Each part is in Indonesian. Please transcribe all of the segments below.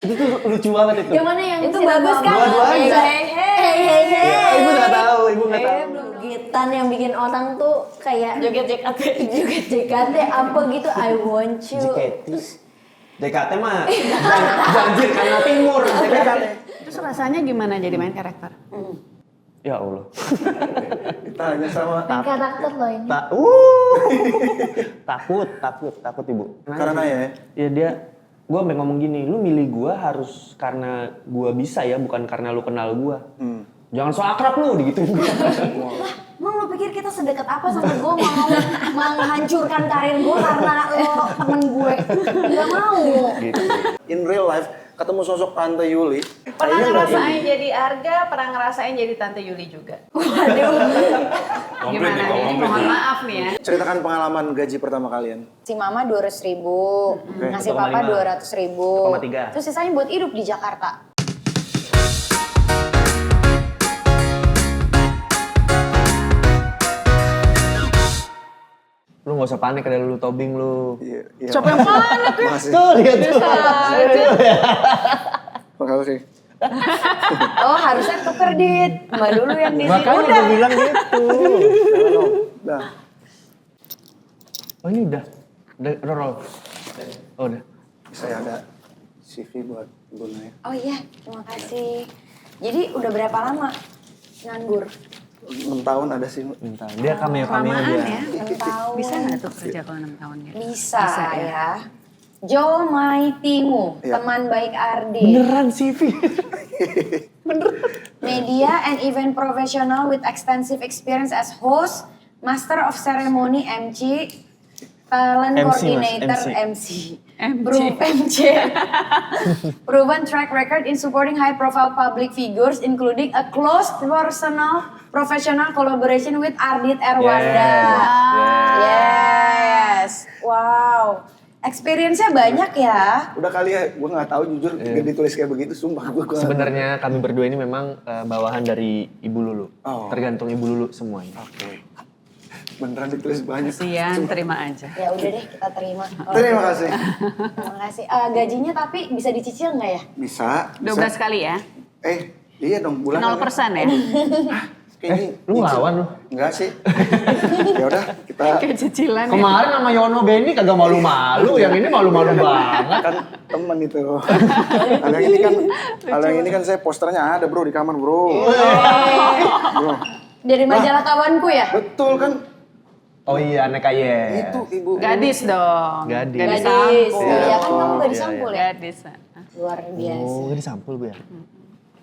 Itu tuh lucu banget itu. Yang mana yang Itu bagus kan? Dua-duanya. Hey. Ibu nggak tahu, ibu nggak tahu. Gitan yang bikin orang tuh kayak Joget JKT. joget JKT apa gitu, I want you. JKT mah janjir karena timur. JKT. Terus rasanya gimana jadi main karakter? Ya Allah. Ditanya sama Main karakter loh ini. Takut ibu. karena ya. Ya dia, gue sampe ngomong gini, lu milih gue harus karena gue bisa ya, bukan karena lu kenal gue. Jangan so akrab lu, digituin gue. Emang lo pikir kita sedekat apa sama gue mau menghancurkan karir gue karena lo temen gue? Gak mau. Gitu. In real life ketemu sosok Tante Yuli. Pernah ngerasain jadi Arga, pernah ngerasain jadi Tante Yuli juga. Waduh. Gimana nih? Mohon maaf nih ya. Ceritakan pengalaman gaji pertama kalian. Si mama 200.000, ngasih papa 200.000. 1,3. Terus sisanya buat hidup di Jakarta. Lu gak usah panik, ada lu tobing lu. Iya. Siapa yang panik ya? Makasih. Tuh, lihat tuh. Makasih. Oh harusnya tuker dit. Mbak dulu yang di sini. Makanya gue bilang gitu. Dah. Oh ini udah roll. Oh udah. Saya ada CV buat Ibu Naya. Oh iya, terima kasih. Jadi udah berapa lama nganggur? 6 tahun ada sih. Minta. Dia cameo Kelamaan dia. ya. 6 tahun. Bisa nggak tuh kerja kalau 6 tahun ya? Bisa, Bisa, ya. ya. Jo Maitimu, Iya. teman baik Ardi. Beneran CV. Media and event professional with extensive experience as host, master of ceremony MC, talent MC, Mas, coordinator MC. MC. Proven track record in supporting high profile public figures including a close personal professional collaboration with Ardit Erwanda. Yes. Wow. Experience-nya banyak ya. Udah kali ya, gue nggak tahu jujur gak ditulis kayak begitu, sumpah gue. Sebenarnya kami berdua ini memang bawahan dari Ibu Lulu. Oh. Tergantung Ibu Lulu semuanya. Oke. Beneran ditulis banyak. Kasian, terima aja. Ya udah deh kita terima. Terima kasih. Terima kasih. Gajinya tapi bisa dicicil nggak ya? Bisa. 12 kali ya? Iya dong, bulan. 0% ya? Lu ngelawan lu? Enggak sih. Ya udah, kita Kayak cicilan ya? Kemarin sama Yono Benny kagak malu-malu, yang ini malu-malu banget. kan temen itu. Kalau yang ini kan saya posternya ada bro di kamar bro. Bro. Dari majalah kawanku ya? Betul kan? Oh iya, aneka yes. Itu ibu. Gadis dong. Gadis. Gadis. sampul. Iya kan kamu gak Iya, disampul ya? Gadis. Luar biasa. Oh, ini sampul Bu ya?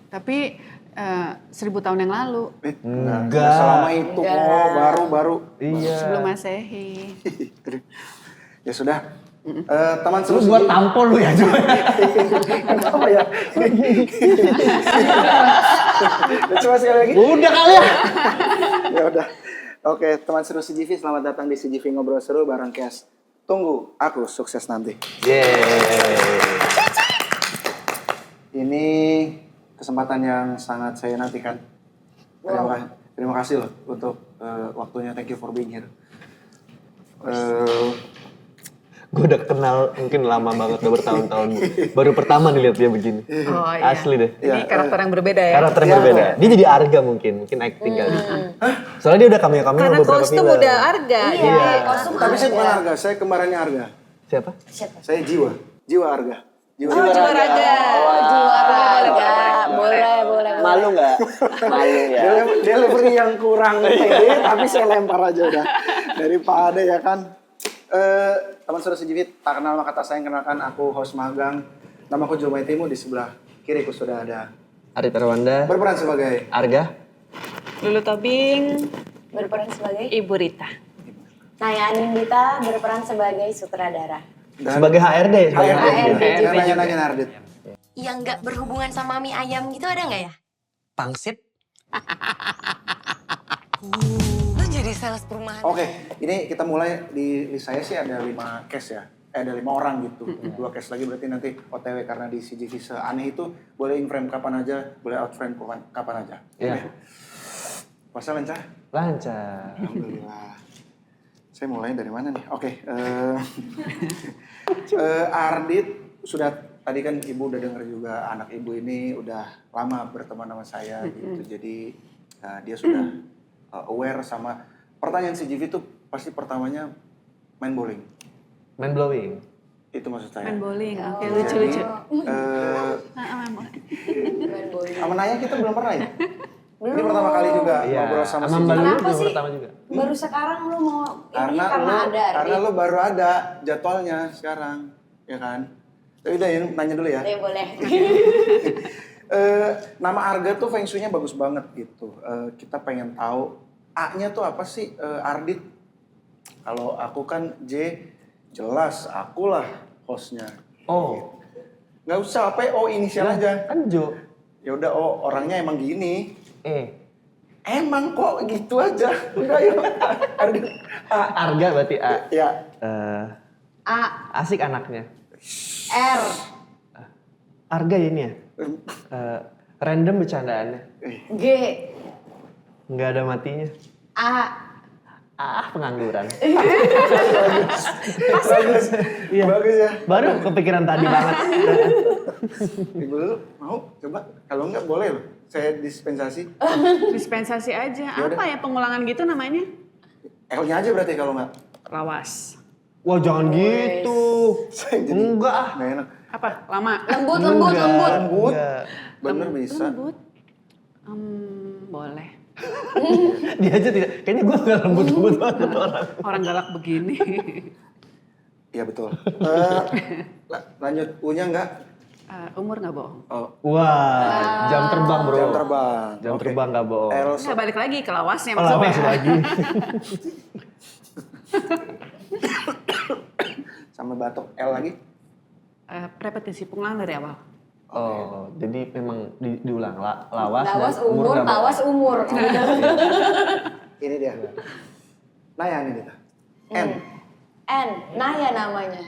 Tapi 1000 tahun yang lalu. Enggak. Selama itu baru. Iya. Sebelum Masehi. Ya sudah. Teman Lu buat tampol lu ya, Jo. apa ya? Coba sekali lagi. Udah kali ya. Ya udah. Oke, teman seru CGV, selamat datang di CGV Ngobrol Seru bareng Kes. Tunggu, aku sukses nanti. Yeay. Ini kesempatan yang sangat saya nantikan. Terima kasih loh untuk waktunya. Thank you for being here. Gue udah kenal mungkin lama banget, udah bertahun-tahun. Baru pertama nih lihat dia begini. Oh iya. Asli deh. Ini karakter yang berbeda ya? Karakter yang berbeda. Dia jadi Arga mungkin acting kali. Soalnya dia udah cameo Karena beberapa kostum film. udah Arga. Iya, kostum Tapi saya bukan ada. Arga, saya kembarannya Arga. Siapa? Saya Jiwa Arga. Oh, Jiwa Raga. Jiwa raga. Boleh. Malu nggak? Malu ya. Dia delivery yang kurang pede, tapi saya lempar aja udah. Daripada ya kan. Teman saudara sejivit, tak kenal maka tak sayang, kenalkan aku host magang. Namaku Jo Maitimu, di sebelah kiriku sudah ada Ardit Erwanda. berperan sebagai Arga. Lulu Tobing, Berperan sebagai Ibu Rita. Naya Anindita, berperan sebagai sutradara. Sebagai HRD. HRD. Nanya Nardit. Yang nggak berhubungan sama mie ayam gitu ada nggak ya? Pangsit. Lu jadi sales perumahan. Oke, ini kita mulai di list saya sih ada 5 case ya. Ada 5 orang gitu. 2 case lagi berarti nanti OTW karena di CGV seaneh itu boleh in frame kapan aja, boleh out frame kapan aja. Iya. Puasa lancar? Lancar. Alhamdulillah. Saya mulai dari mana nih? Oke. Ardit sudah tadi kan ibu udah denger juga anak ibu ini udah lama berteman sama saya gitu. Jadi dia sudah aware sama pertanyaan si Jivi tuh pasti pertamanya main bowling. Main blowing. Itu maksud saya. Main bowling. Oke, Jadi, lucu-lucu. Main bowling. sama Naya kita belum pernah ya? Ini pertama kali juga ngobrol sama si Mbak Jivi. Lulu Kenapa juga sih? pertama juga. Baru sekarang lu mau ini Karena ada lu baru ada jadwalnya sekarang, ya kan? Tapi udah ya, nanya dulu ya. Ya boleh. Nama Arga tuh feng shui-nya bagus banget gitu. Kita pengen tahu A-nya tuh apa sih, Ardit? Kalau aku kan J, jelas akulah hostnya. Oh. Nggak usah apa ya, O inisial aja. Kan Jo. Ya udah, oh orangnya emang gini. Emang Kok gitu aja? Udah yuk. Arga. A. Arga berarti A. Ya. A, Asik anaknya. R, Arga ini ya. Random bercandaannya. G, Nggak ada matinya. A, Pengangguran. Bagus. Iya. Bagus ya. Baru kepikiran tadi banget. Ibu lu mau coba? Kalau enggak boleh loh. Saya dispensasi. Dispensasi aja. Yaudah. Apa ya pengulangan gitu namanya? L-nya aja berarti kalau enggak. Lawas. Wah jangan gitu. Saya jadi Enggak ah. nggak enak. Apa? Lama. lembut. Lembut. Enggak. Bener bisa. Lembut. Boleh. Dia aja tidak. Kayaknya gue nggak lembut-lembut banget orang. Orang galak begini. Iya betul. Lanjut U-nya enggak? Umur nggak bohong. Oh, Wah, jam terbang bro. jam terbang. Jam Oke. terbang nggak bohong. L Nggak balik lagi ke lawasnya Oh, lawas maksudnya. lagi. sama batok L lagi. Repetisi pengulangan dari awal. Oh, jadi memang diulang lawas Lawas dan umur, nggak bohong. tawas umur. Ini dia. Naya nih kita. N. N, Naya namanya.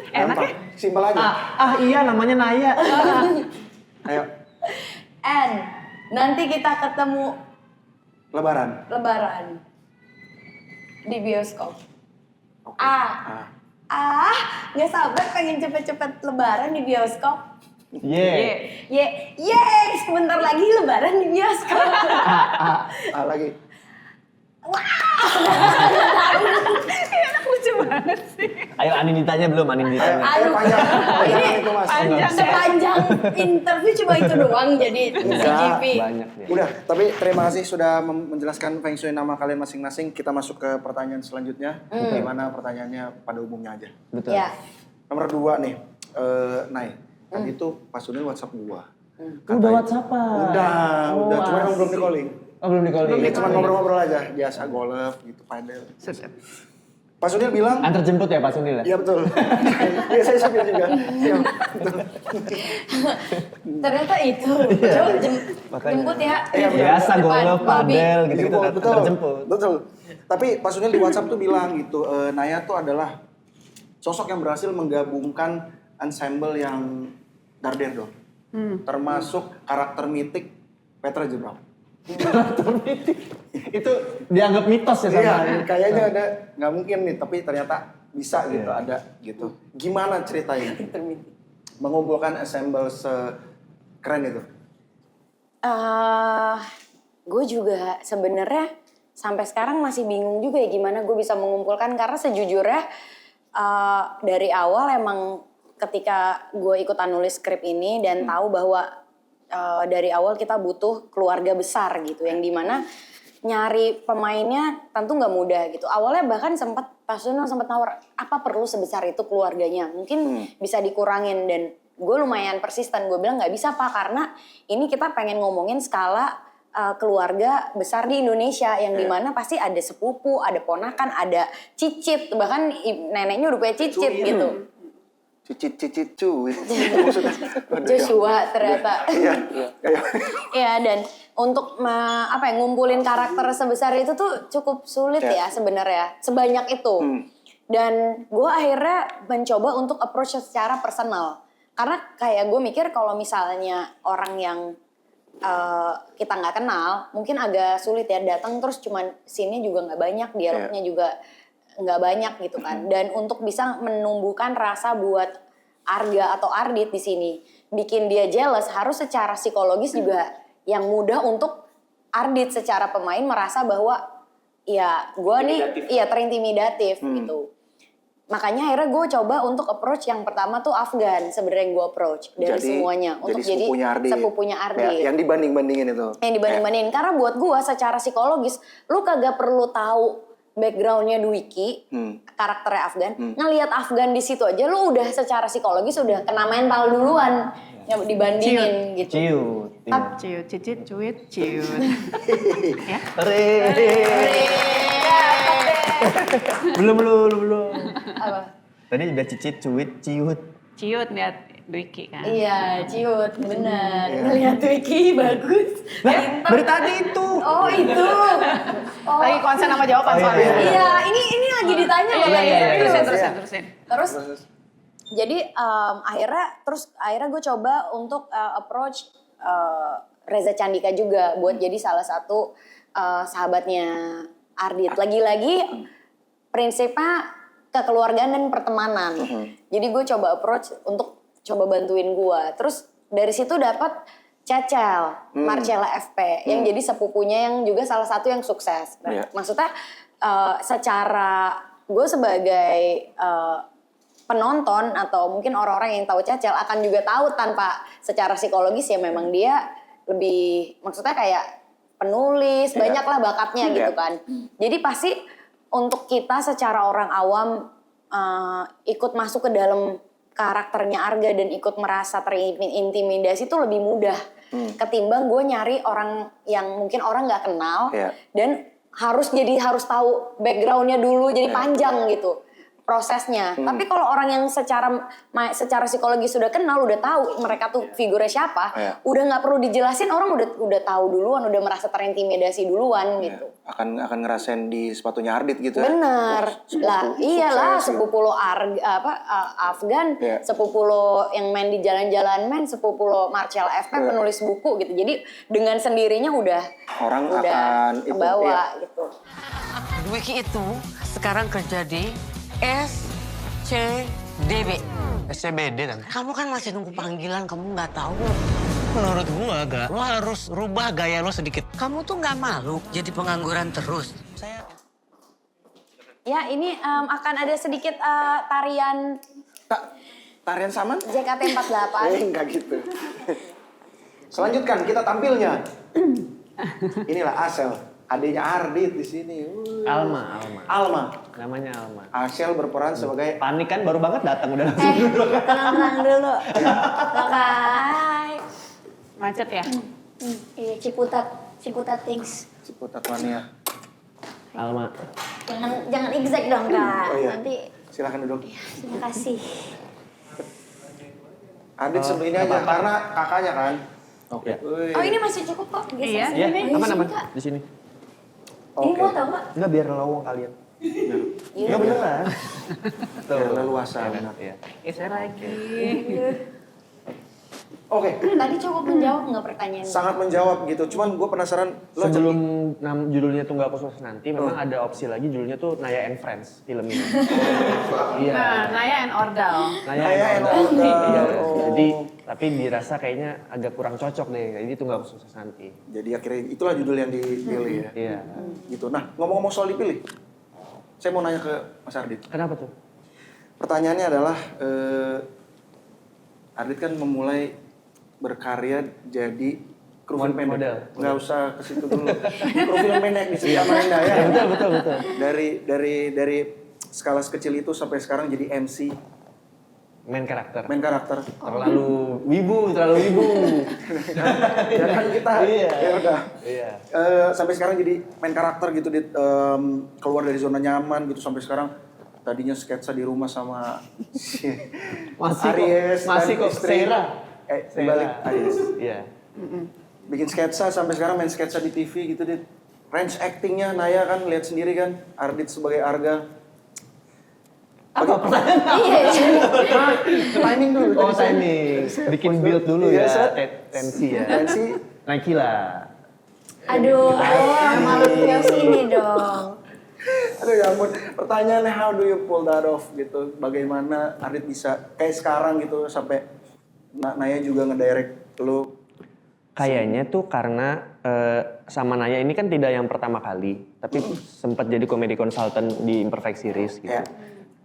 Gampang. Simpel aja. Iya namanya Naya. Ayo. N, nanti kita ketemu Lebaran. Lebaran di bioskop. Ah. Nggak sabar pengen cepet-cepet Lebaran di bioskop. Yeah. Sebentar lagi Lebaran di bioskop. A lagi. Lucu banget sih. Ayo Aninitanya belum, Aninitanya. Ayo panjang. Panjang Ini itu mas. sepanjang interview cuma itu doang jadi Enggak, CGV. Banyak ya. Udah, tapi terima kasih sudah menjelaskan feng shui nama kalian masing-masing. Kita masuk ke pertanyaan selanjutnya. Gimana pertanyaannya pada umumnya aja. Betul. Ya. Nomor 2 nih, Nay. Tadi itu Pak Sunil WhatsApp gua. Udah WhatsApp-an. Udah. Cuma emang belum di calling. Oh belum di calling. Ini cuma ngobrol-ngobrol aja, biasa golf gitu, padel. Sedap. Pak Sunil bilang, Antar jemput ya Pak Sunil ya? iya betul. Iya saya supir juga. Iya. Ternyata itu. Jemput ya. Iya, Biasa Depan golf, Bobby. padel gitu-gitu Betul, betul. antar jemput. Betul. Tapi Pak Sunil di WhatsApp tuh bilang gitu, Naya tuh adalah sosok yang berhasil menggabungkan ensemble yang darder dong. Termasuk karakter mitik Petra Jebrau. Karakter mitik. Itu dianggap mitos ya sama. Iya, kayaknya ada, nggak mungkin nih, tapi ternyata bisa gitu, ada gitu. Gimana ceritanya? Mengumpulkan ensemble sekeren itu? Gue juga sebenarnya sampai sekarang masih bingung juga ya gimana gue bisa mengumpulkan karena sejujurnya dari awal emang ketika gue ikutan nulis skrip ini dan tahu bahwa dari awal kita butuh keluarga besar gitu yang dimana nyari pemainnya tentu nggak mudah gitu. Awalnya bahkan Pak Sunil sempat nawar apa perlu sebesar itu keluarganya, mungkin bisa dikurangin dan gue lumayan persisten. Gue bilang nggak bisa Pak karena ini kita pengen ngomongin skala keluarga besar di Indonesia yang dimana pasti ada sepupu, ada ponakan, ada cicit, bahkan neneknya udah punya cicit gitu. Cicit cuit. Maksudnya. Joshua ternyata. Iya. Iya dan untuk ngumpulin karakter sebesar itu tuh cukup sulit ya sebenarnya sebanyak itu. Dan gue akhirnya mencoba untuk approach secara personal karena kayak gue mikir kalau misalnya orang yang kita nggak kenal mungkin agak sulit ya datang terus cuman scene-nya juga nggak banyak, dialognya juga nggak banyak gitu kan. Dan untuk bisa menumbuhkan rasa buat Arga atau Ardit di sini bikin dia jealous, harus secara psikologis juga yang mudah untuk Ardit secara pemain merasa bahwa ya gue nih iya terintimidatif gitu. Makanya akhirnya gue coba untuk approach yang pertama tuh Afgan sebenarnya gue approach dari semuanya untuk jadi sepupunya Ardit. Ya, yang dibanding-bandingin itu. Yang dibanding-bandingin karena buat gue secara psikologis lu kagak perlu tahu backgroundnya Dwiki, karakternya Afgan, ngelihat Afgan di situ aja lu udah secara psikologis udah kena mental duluan yang dibandingin gitu. Ciut, cicit, cuit, ciut. Ya. Belum. Apa? Tadi udah cicit, cuit, ciut. Ciut lihat Dwiki kan. Iya, ciut, bener. Ngelihat Dwiki bagus. Dari tadi itu. Oh itu. Oh. Lagi konsen sama jawaban soalnya. Iya, ini lagi ditanya loh. Terusin. Terus jadi akhirnya gue coba untuk approach Reza Candika juga buat jadi salah satu sahabatnya Ardit. Lagi-lagi prinsipnya kekeluargaan dan pertemanan. Jadi gue coba approach untuk coba bantuin gue. Terus dari situ dapat Cecel, Marcella FP yang jadi sepupunya yang juga salah satu yang sukses. Nah, maksudnya secara gue sebagai penonton atau mungkin orang-orang yang tahu Cecel akan juga tahu tanpa secara psikologis ya memang dia lebih maksudnya kayak penulis, banyaklah bakatnya gitu kan. Jadi pasti untuk kita secara orang awam ikut masuk ke dalam karakternya Arga dan ikut merasa terintimidasi itu lebih mudah ketimbang gue nyari orang yang mungkin orang nggak kenal dan harus tahu backgroundnya dulu jadi panjang gitu prosesnya. Tapi kalau orang yang secara psikologis sudah kenal, udah tahu mereka tuh figurnya siapa, udah nggak perlu dijelasin, orang udah tahu duluan, udah merasa terintimidasi duluan gitu. Akan ngerasain di sepatunya Ardit gitu ya. Bener. Lah iyalah sepupu lo Afgan, sepupu lo yang main di jalan-jalan sepupu lo Marcella FP penulis buku gitu. Jadi dengan sendirinya udah akan kebawa gitu. Dwiki itu sekarang kerja di SCDB. SCBD kan? Kamu kan masih nunggu panggilan, kamu nggak tahu. Menurut gua agak, lo harus rubah gaya lo sedikit. Kamu tuh nggak malu jadi pengangguran terus. Ya ini akan ada sedikit tarian Tarian Saman? JKT48. Enggak gitu. Selanjutkan kita tampilnya. Inilah Asel, adiknya Ardit di sini. Alma. Namanya Alma. Asel berperan sebagai Panik kan baru banget datang udah langsung duduk. Tenang dulu. Hai. Macet ya? Iya, Ciputat things. Ciputat Mania. Alma. Jangan exact dong, Kak. Oh, iya. Nanti Silakan duduk. terima kasih. Ardit sebelum ini aja karena kakaknya kan. Oke. Oh, ini masih cukup kok. Iya. Iya, aman. Kak. Di sini. Ini mau tau nggak? Enggak biar lowong kalian. Iya. Enggak beneran. Biar leluasa. Iya. Geser lagi. Oke. Tadi cukup menjawab nggak pertanyaan? Sangat menjawab gitu. Cuman gue penasaran lo Sebelum judulnya Tunggal Aku Sukses Nanti, memang ada opsi lagi judulnya tuh Naya and Friends film ini. Iya. Nah, Naya and Ordal. Naya and Ordal. Iya. Oh. Jadi tapi dirasa kayaknya agak kurang cocok deh. Jadi Tunggal Aku Sukses Nanti. Jadi akhirnya itulah judul yang dipilih ya. Iya. Gitu. Nah, ngomong-ngomong soal dipilih. Saya mau nanya ke Mas Ardit. Kenapa tuh? Pertanyaannya adalah Ardit kan memulai berkarya jadi kru film pendek. Model. Nggak usah ke situ dulu. Kru film pendek di Setia Marinda ya. Betul. Dari skala sekecil itu sampai sekarang jadi MC. Main karakter. Terlalu wibu. ya kan kita ya udah. Iya. Sampai sekarang jadi main karakter gitu keluar dari zona nyaman gitu sampai sekarang. Tadinya sketsa di rumah sama Aries masih dan kok istri. Sera. Dibalik Aries. Iya. Bikin sketsa sampai sekarang main sketsa di TV gitu range actingnya Naya kan lihat sendiri kan Ardit sebagai Arga. Apa pertanyaan? Timing dulu. Oh, timing. Bikin build dulu ya, tensi ya. Tensi. Naikila. Aduh, malu yang sini dong. Aduh ya ampun. Pertanyaannya how do you pull that off gitu? Bagaimana Ardit bisa kayak sekarang gitu sampai Naya juga ngedirect lu? Kayaknya tuh karena sama Naya ini kan tidak yang pertama kali, tapi sempat jadi comedy consultant di Imperfect Series gitu. Yeah.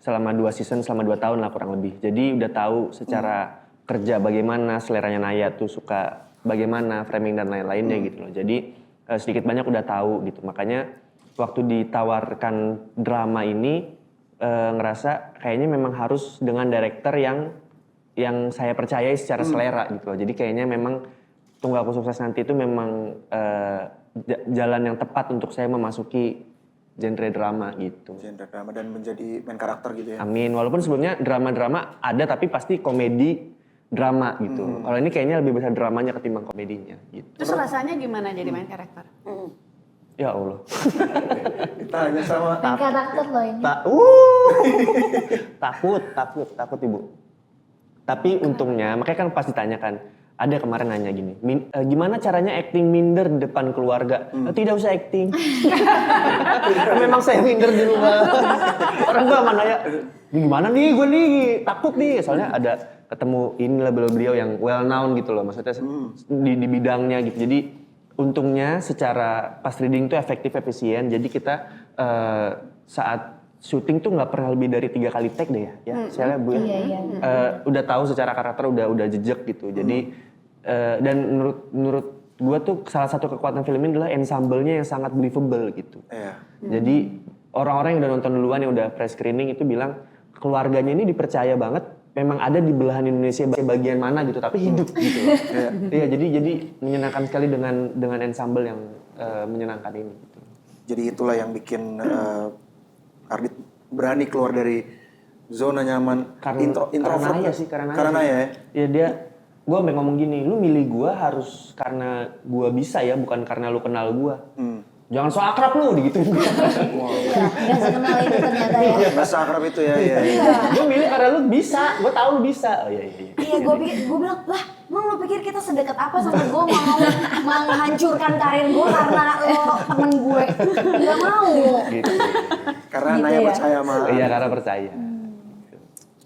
Selama 2 season, selama 2 tahun lah kurang lebih. Jadi udah tahu secara kerja bagaimana seleranya Naya tuh suka bagaimana framing dan lain-lainnya gitu loh. Jadi sedikit banyak udah tahu gitu. Makanya waktu ditawarkan drama ini ngerasa kayaknya memang harus dengan director yang saya percayai secara selera gitu loh. Jadi kayaknya memang Tunggu Aku Sukses Nanti itu memang jalan yang tepat untuk saya memasuki genre drama gitu. Genre drama dan menjadi main karakter gitu ya. Amin. Walaupun sebelumnya drama-drama ada tapi pasti komedi drama gitu. Kalau ini kayaknya lebih besar dramanya ketimbang komedinya gitu. Terus rasanya gimana jadi main karakter? Ya Allah. Ditanya sama Main karakter loh ini. Takut Ibu. Tapi untungnya, makanya kan pas ditanyakan, ada kemarin nanya gini, gimana caranya acting minder di depan keluarga? Tidak usah acting. Memang saya minder di rumah. Orang gue sama nanya, gimana nih gue nih, takut nih. Soalnya ada ketemu inilah beliau yang well known gitu loh, maksudnya di bidangnya gitu. Jadi untungnya secara pas reading tuh efektif, efisien. Jadi kita saat syuting tuh nggak pernah lebih dari 3 kali take deh ya. Saya lihat Bu ya. Udah tahu secara karakter udah jejak gitu. Jadi dan menurut gue tuh salah satu kekuatan film ini adalah ensemble-nya yang sangat believable gitu. Jadi orang-orang yang udah nonton duluan yang udah press screening itu bilang keluarganya ini dipercaya banget. Memang ada di belahan Indonesia bagian mana gitu, tapi hidup gitu loh. Iya, jadi menyenangkan sekali dengan ensemble yang menyenangkan ini. Gitu. Jadi itulah yang bikin Ardit berani keluar dari zona nyaman. Introvert. Karena Naya sih, karena Naya ya? Ya dia, gue sampai ngomong gini, lu milih gue harus karena gue bisa ya, bukan karena lu kenal gue. Jangan so akrab lu, digituin gue. Gak sekenal itu ternyata ya. Bahasa akrab itu ya. Gue milih karena lu bisa, gue tahu lu bisa. Oh iya. Iya, gue bilang, lah, emang lo pikir kita sedekat apa sampai gue mau menghancurkan karir gue karena lo temen gue? Gak mau. Gitu. Karena Gitu Naya ya? percaya sama Iya, karena percaya.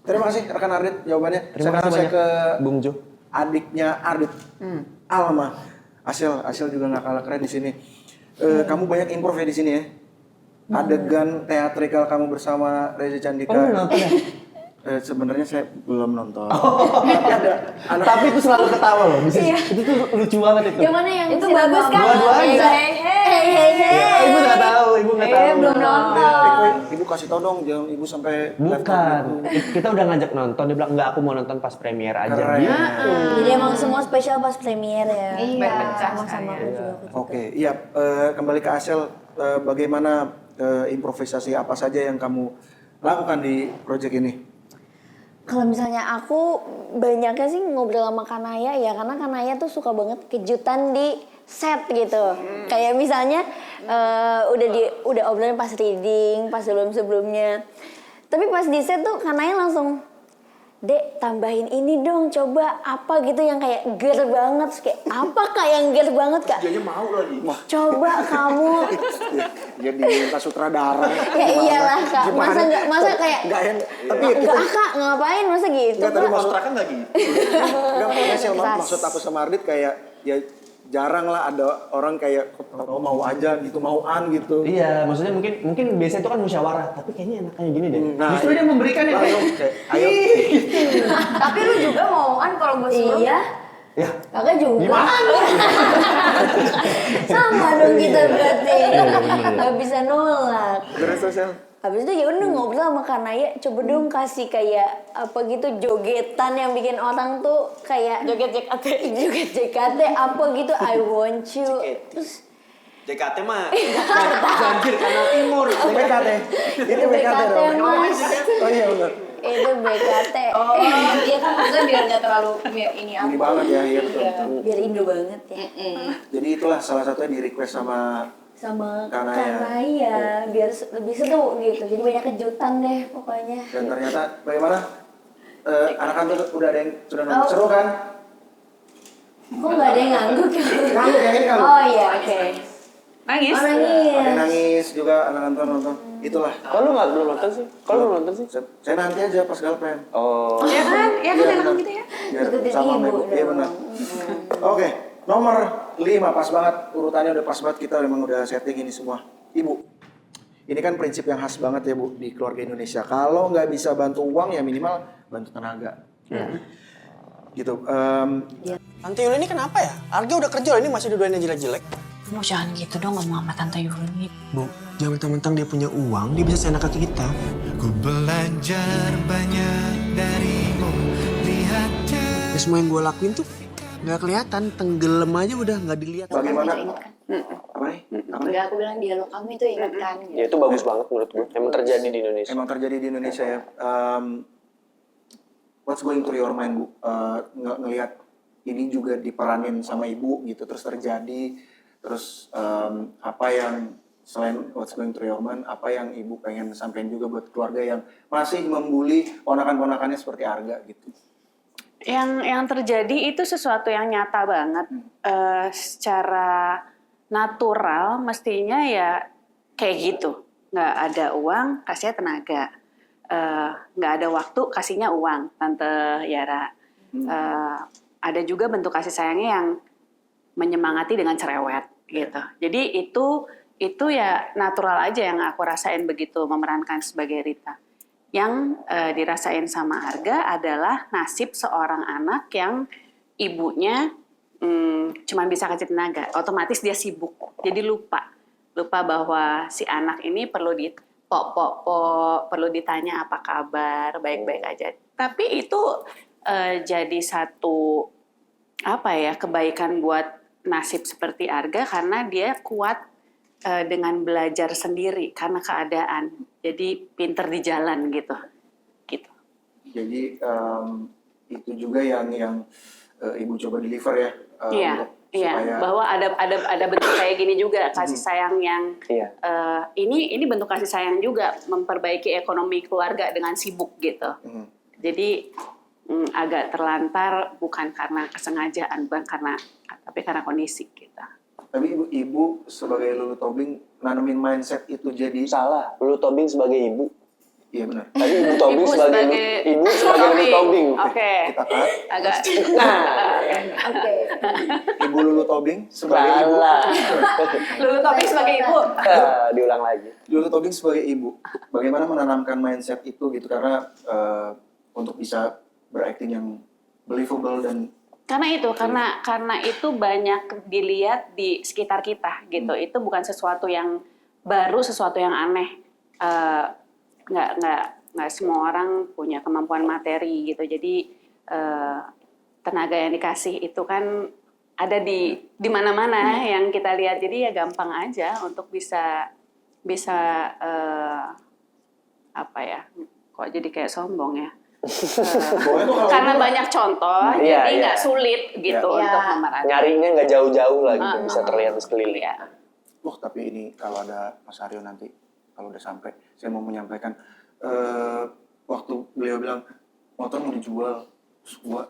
Terima kasih rekan Ardit jawabannya. Terima kasih Sekarang saya banyak, ke Bung Jo. adiknya Ardit. Alma. Asil juga nggak kalah keren di sini. Kamu banyak improv ya di sini ya. Adegan teatrikal kamu bersama Reza Candika. Oh, nonton ya? Sebenarnya saya belum nonton. Tapi ada anak. Tapi itu selalu ketawa loh. Itu tuh lucu banget itu. Yang mana yang Itu bagus kan? Dua-duanya. Ibu nggak tahu. belum nonton. Ibu kasih tau dong, jangan ibu sampai Bukan. Kita udah ngajak nonton, dia bilang enggak, aku mau nonton pas premier aja. Keren. Gitu. Jadi emang semua spesial pas premier ya. Iya. Sama-sama aku juga. Oke, iya. Kembali ke Asel, bagaimana improvisasi apa saja yang kamu lakukan di proyek ini? Kalau misalnya aku banyaknya sih ngobrol sama Kanaya ya, karena Kanaya tuh suka banget kejutan di set gitu. Kayak misalnya udah obrolan pas reading, pas sebelumnya. Tapi pas di set tuh Kanaya langsung, Dek, tambahin ini dong, coba apa gitu yang kayak ger banget. Terus kayak, apa Kak yang ger banget Kak? Dia mau lagi. Coba kamu. Jadi minta sutradara. Ya iyalah Kak, masa kayak Enggak yang, tapi enggak Kak, ngapain masa gitu enggak tadi Kak? maksud kan lagi. Enggak Asel, maksud aku sama Ardit kayak ya jarang lah ada orang kayak mau aja gitu, mauan gitu. Iya, maksudnya mungkin biasanya itu kan musyawarah, tapi kayaknya enaknya gini deh. Nah, Justru dia memberikan yang kayak, ayo. Tapi lu juga mauan kalau gue suruh. Iya. ya Kakak juga. gimana? Sama dong kita berarti. Gak bisa nolak. Terus Asel. Habis itu ya udah ngobrol sama Kanaya, coba dong kasih kayak apa gitu jogetan yang bikin orang tuh kayak joget JKT apa gitu, I want you. Terus JKT mah banjir Kanal Timur. BKT. Itu BKT dong. Mas. Oh iya benar. Itu BKT. Iya kan maksudnya biar gak terlalu ini apa. Ini banget ya, iya betul. Biar Indo banget ya. Jadi itulah salah satunya di request sama Sama Kanaya. Kanaya biar lebih seru gitu. Jadi banyak kejutan deh pokoknya. dan ternyata bagaimana anak-anak tuh udah ada yang sudah nonton seru kan? Kok nggak ada yang ngangguk? Ngangguk yang ini ngangguk. Oh iya, oke. Nangis? Oh, nangis. Ada yang nangis juga anak nonton. Itulah. Kalau nggak belum nonton sih? Kalau belum nonton sih? Saya nanti aja pas galpen. Oh. Ya kan? Ya kan Iya, enak benar. gitu ya? Biar Ikutin sama sama ibu ibu. Iya dong. benar. Oke, nomor 5 pas banget. Urutannya udah pas banget, kita memang udah setting ini semua. Ibu. Ini kan prinsip yang khas banget ya Bu di keluarga Indonesia. Kalau nggak bisa bantu uang ya minimal bantu tenaga. Gitu. Tante Yuli ini kenapa ya? Arga udah kerja loh, ini masih duduannya jelek-jelek. Kamu jangan gitu dong ngomong sama Tante Yuli. Bu, jangan mentang-mentang dia punya uang, dia bisa seenak ke kita. Ku belajar banyak darimu, lihatnya. Ya, semua yang gue lakuin tuh nggak kelihatan, tenggelam aja udah nggak dilihat. Bagaimana? Ingat kan? Apa nih? Apa nih? Enggak, aku bilang dialog kamu itu ingat kan? Ya itu bagus banget menurut gue. Emang terjadi di Indonesia. Emang terjadi di Indonesia ya. What's going through your mind Bu? Ngelihat ini juga diperanin sama ibu gitu, terus terjadi. Terus apa yang selain what's going through your mind, apa yang ibu pengen sampaikan juga buat keluarga yang masih membuli ponakan-ponakannya seperti Arga gitu? Yang terjadi itu sesuatu yang nyata banget. Secara natural mestinya ya kayak gitu. Nggak ada uang, kasihnya tenaga. Nggak ada waktu, kasihnya uang, Tante Yara. Ada juga bentuk kasih sayangnya yang menyemangati dengan cerewet gitu. Jadi itu ya natural aja yang aku rasain begitu memerankan sebagai Rita. Yang dirasain sama Arga adalah nasib seorang anak yang ibunya cuma bisa kasih tenaga, otomatis dia sibuk, jadi lupa bahwa si anak ini perlu perlu ditanya apa kabar, baik-baik aja. Tapi itu jadi satu kebaikan buat nasib seperti Arga karena dia kuat dengan belajar sendiri karena keadaan. Jadi pinter di jalan gitu. Jadi itu juga yang ibu coba deliver ya. Iya, bahwa ada bentuk kayak gini juga kasih sayang yang ini bentuk kasih sayang juga memperbaiki ekonomi keluarga dengan sibuk gitu. Jadi agak terlantar bukan karena kesengajaan, tapi karena kondisi kita. Tapi ibu sebagai Lulu Tobing nanemin mindset itu jadi Salah, Lulu Tobing sebagai ibu. Iya benar. Tadi Ibu Tobing sebagai Lulu Tobing. Oke. Kita cut. Agak. Oke. Ibu Lulu Tobing sebagai ibu. Salah. Lulu Tobing sebagai ibu. Diulang lagi. Lulu Tobing sebagai ibu. Bagaimana menanamkan mindset itu gitu karena untuk bisa berakting yang believable dan Karena itu banyak dilihat di sekitar kita gitu. Itu bukan sesuatu yang baru, sesuatu yang aneh. Nggak semua orang punya kemampuan materi gitu. Jadi tenaga yang dikasih itu kan ada di mana-mana yang kita lihat. Jadi ya gampang aja untuk bisa kok jadi kayak sombong ya. Karena banyak contoh, jadi nggak sulit gitu untuk memerankan. Nyarinya nggak jauh-jauh lah gitu, bisa terlihat di sekeliling. tapi ini kalau ada Mas Aryo nanti kalau udah sampai, saya mau menyampaikan waktu beliau bilang motor mau dijual, terus gua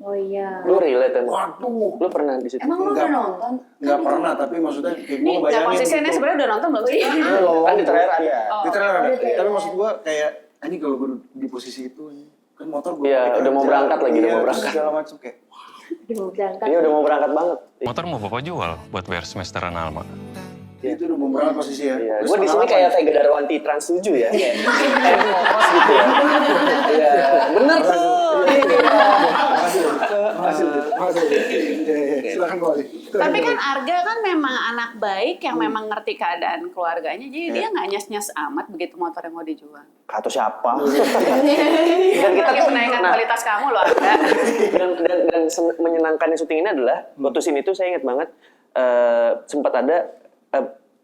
Oh iya. Lu relate kan? waduh, Lu pernah di situ? Emang lu udah nonton? nggak pernah, tapi maksudnya kayak Ini gua bayangin posisinya gitu. sebenarnya udah nonton belum sih? Belum. Kan di trailer ada. Di trailer ada. Tapi maksud gua kayak ini kalau gua di posisi itu kan motor gua Iya, pakai udah mau kerja, berangkat lagi, udah iya, mau terus berangkat. segala macam kayak Udah mau berangkat. Ini udah mau berangkat banget. Motor mau Bapak jual buat bayar semesteran Alma. itu udah mau berangkat posisi ya. Iya, Terus gue di sini setengah kayak delapan. Vega Darwanti Trans 7 ya. Kayak ngokos gitu ya. Iya, bener tuh. Makasih. Iya. Silakan kembali. Tapi kan Arga kan memang anak baik yang memang ngerti keadaan keluarganya, jadi dia nggak nyes-nyes amat begitu motornya mau dijual. Kata siapa? Dan kita lagi tuh- menaikkan nah. kualitas kamu loh Arga. dan menyenangkannya syuting ini adalah waktu scene itu saya ingat banget sempat ada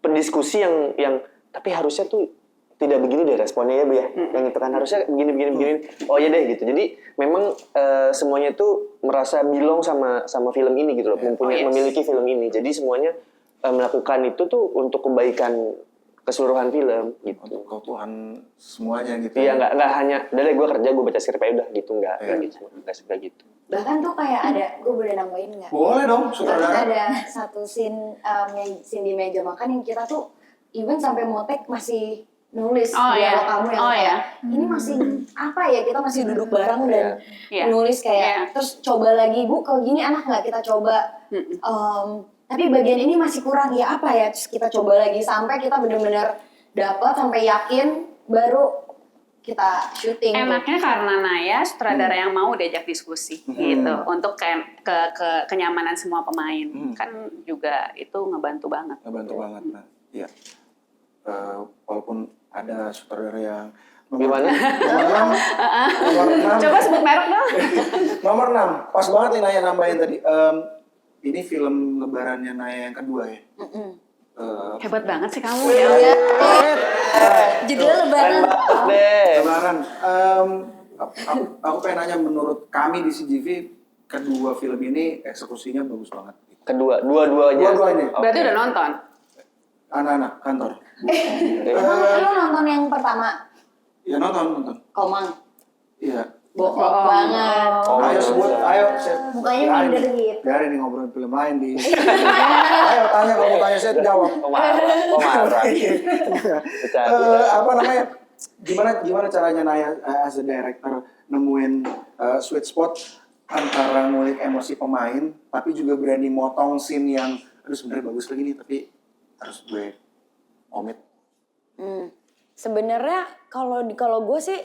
pendiskusi yang tapi harusnya tuh tidak begini deh responnya ya Bu ya. Yang itu kan harusnya begini. Oh ya deh gitu. Jadi memang semuanya tuh merasa belong sama film ini gitu loh. Memiliki film ini. Jadi semuanya melakukan itu tuh untuk kebaikan keseluruhan film gitu. Untuk keutuhan semuanya gitu. Iya, nggak hanya udah deh gue kerja gue baca skrip aja udah gitu, nggak gitu. Bahkan tuh kayak ada, gue boleh nambahin nggak? Boleh dong, sutradara. Ada satu scene di meja makan yang kita tuh even sampai mau take masih nulis dialog kamu yang kayak ini masih apa ya, kita masih duduk bareng dan nulis kayak terus coba lagi Bu kalau gini enak nggak kita coba tapi bagian ini masih kurang ya apa ya, terus kita coba lagi sampai kita benar-benar dapat sampai yakin baru kita syuting. Enaknya karena Naya sutradara yang mau diajak diskusi gitu untuk kenyamanan semua pemain kan juga itu ngebantu banget. Nah, iya. Walaupun ada sutradara yang Gimana? nomor 6. Coba sebut merek dong. Nomor 6. Pas banget nih Naya nambahin tadi. Ini film lebarannya Naya yang kedua ya. Hebat banget sih kamu ya. Judulnya Lebaran. Lebaran. Aku pengen nanya, menurut kami di CGV kedua film ini eksekusinya bagus banget. Dua-duanya. Berarti udah nonton? Anak-anak kantor. Emang lo nonton yang pertama? Ya nonton. Komang? Iya. Bohong banget. Ayo sebut, ayo. Mukanya minder gitu. Biarin nih ngobrolin film lain di. Ayo tanya, kalau mau tanya saya jawab. Marah. Apa namanya? Gimana caranya Naya as a director nemuin sweet spot antara ngulik emosi pemain, tapi juga berani motong scene yang aduh sebenarnya bagus lagi nih, tapi harus gue omit. Sebenarnya kalau gue sih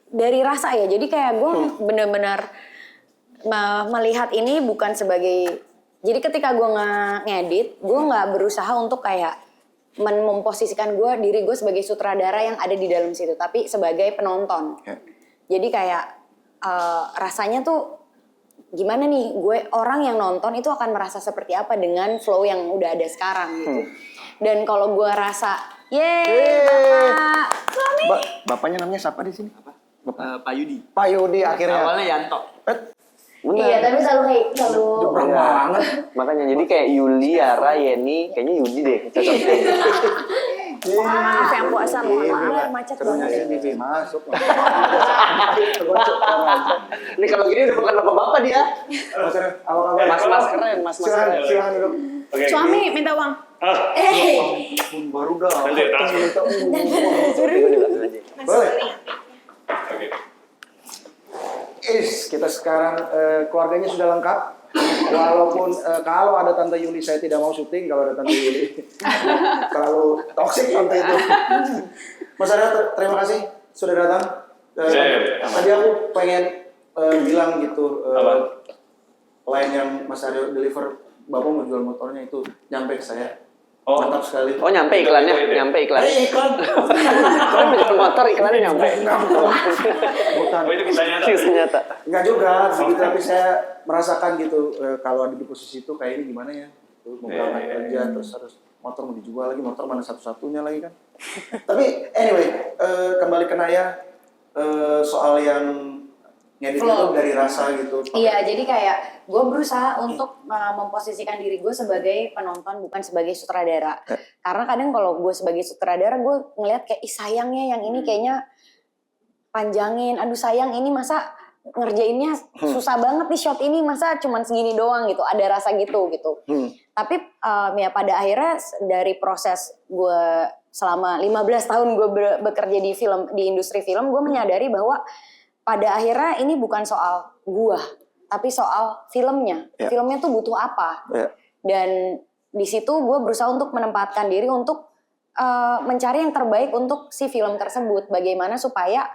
dari rasa ya, jadi kayak gue benar-benar melihat ini bukan sebagai, jadi ketika gue ngedit, gue nggak berusaha untuk kayak memposisikan diri gue sebagai sutradara yang ada di dalam situ, tapi sebagai penonton. Jadi kayak rasanya tuh gimana nih, gue orang yang nonton itu akan merasa seperti apa dengan flow yang udah ada sekarang gitu. Dan kalau gue rasa, Bapak suami. Bapaknya namanya siapa di sini? Pak Yudi. Pak Yudi akhirnya. Awalnya Yanto. Iya, tapi selalu Jebrang banget. Makanya jadi kayak Yuli, Yara, Yeni, kayaknya Yudi deh. Maaf yang puasa, mohon maaf macet banget. CGV masuk. Ini kalau gini udah bukan bapak-bapak dia. Mas keren, mas keren. Silakan duduk. Suami minta uang. Baru dah. Boleh. Kita sekarang keluarganya sudah lengkap. Walaupun kalau ada Tante Yuli saya tidak mau syuting, kalau ada Tante Yuli terlalu toksik Tante itu. Mas Arya, terima kasih sudah datang. Tadi aku pengen bilang gitu, line yang Mas Arya deliver, Bapak mau jual motornya itu nyampe ke saya. Mantap sekali. Oh nyampe iklannya, iklan. Kalau menjual motor iklannya nyampe. Bukan. Oh itu kisah nyata. Kisah nyata. Enggak juga, begitu, tapi saya merasakan gitu kalau ada di posisi itu kayak ini gimana ya? Mau berangkat kerja terus harus motor mau dijual lagi, motor mana satu-satunya lagi kan. Tapi anyway, kembali ke Naya soal yang ngedit itu dari rasa gitu. Iya, jadi kayak gue berusaha untuk memposisikan diri gue sebagai penonton bukan sebagai sutradara. Karena kadang kalau gue sebagai sutradara gue ngeliat kayak sayangnya yang ini kayaknya panjangin, aduh sayang ini masa ngerjainnya susah banget nih shot ini masa cuman segini doang gitu, ada rasa gitu. Tapi ya pada akhirnya dari proses gue selama 15 tahun gue bekerja di industri film, gue menyadari bahwa pada akhirnya ini bukan soal gua, tapi soal filmnya. Filmnya tuh butuh apa. Dan di situ gua berusaha untuk menempatkan diri untuk mencari yang terbaik untuk si film tersebut. Bagaimana supaya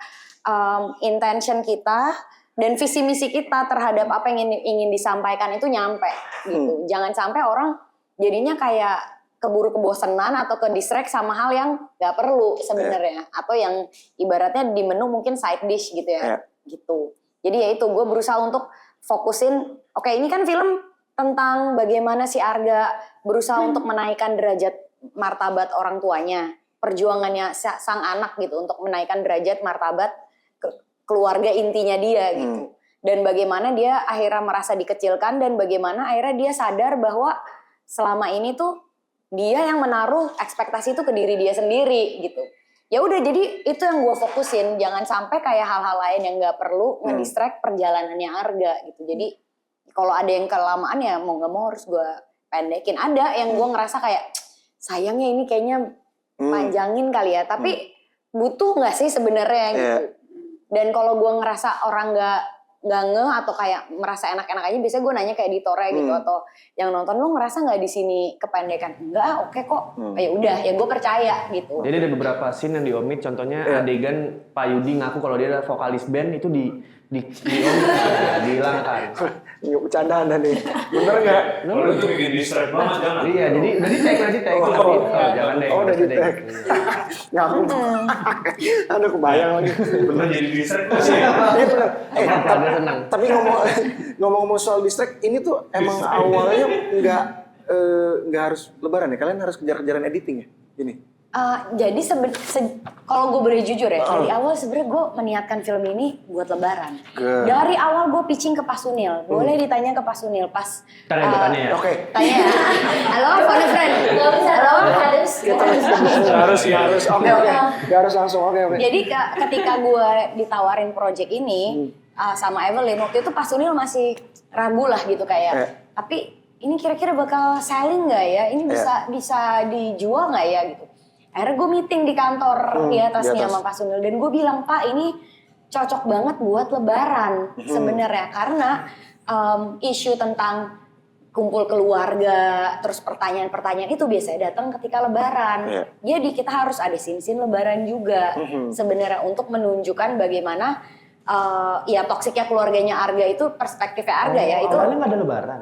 intention kita dan visi misi kita terhadap apa yang ingin disampaikan itu nyampe gitu. Jangan sampai orang jadinya kayak keburu kebosanan atau ke distract sama hal yang nggak perlu sebenarnya, atau yang ibaratnya di menu mungkin side dish gitu ya, gitu. Jadi ya itu gue berusaha untuk fokusin, oke, ini kan film tentang bagaimana si Arga berusaha untuk menaikkan derajat martabat orang tuanya, perjuangannya sang anak gitu untuk menaikkan derajat martabat keluarga intinya dia gitu, dan bagaimana dia akhirnya merasa dikecilkan dan bagaimana akhirnya dia sadar bahwa selama ini tuh dia yang menaruh ekspektasi itu ke diri dia sendiri gitu. Ya udah, jadi itu yang gue fokusin, jangan sampai kayak hal-hal lain yang nggak perlu ngedistract perjalanannya Arga gitu. Jadi kalau ada yang kelamaan ya mau nggak mau harus gue pendekin. Ada yang gue ngerasa kayak sayangnya ini kayaknya panjangin kali ya, tapi butuh nggak sih sebenarnya gitu. Dan kalau gue ngerasa orang nggak ngeh atau kayak merasa enak-enak aja, biasanya gue nanya kayak editornya gitu atau yang nonton, lu ngerasa nggak di sini kependekan? Enggak, oke kok. Ya udah, ya gue percaya gitu. Jadi ada beberapa scene yang di-omit, contohnya adegan Pak Yudi ngaku kalau dia adalah vokalis band, itu di-omit, dihilangkan. Ini bercandaan nih. Bener nggak? Kalau itu bikin distract banget, jangan. Iya, jadi udah di-tag, jangan deh. Udah di-tag. Ngaku. Aduh, kebayang lagi. Bener jadi distract sih. Iya bener. Senang. Tapi ngomong-ngomong soal distract, ini tuh emang awalnya nggak harus lebaran ya? Kalian harus kejar-kejaran editing ya? Ini? Jadi kalau gue boleh jujur ya, dari awal sebenarnya gue meniatkan film ini buat lebaran. Dari awal gue pitching ke Pak Sunil, boleh ditanya ke Pak Sunil pas. Tanya bertanya ya? Oke. Tanya ya. Halo, phone friend. Halo, harus. Harus. Oke. Gak harus langsung. Oke. Jadi ketika gue ditawarin project ini sama Evelyn, waktu itu Pak Sunil masih ragu lah gitu kayak. Tapi ini kira-kira bakal selling nggak ya? Ini bisa dijual nggak ya gitu? Akhirnya gue meeting di kantor di atasnya sama Pak Sunil dan gue bilang, Pak ini cocok banget buat lebaran sebenarnya karena isu tentang kumpul keluarga terus pertanyaan-pertanyaan itu biasanya datang ketika lebaran. Jadi kita harus ada scene-scene lebaran juga sebenarnya untuk menunjukkan bagaimana ya toksiknya keluarganya Arga itu perspektifnya Arga ya itu. Awalnya nggak ada lebaran.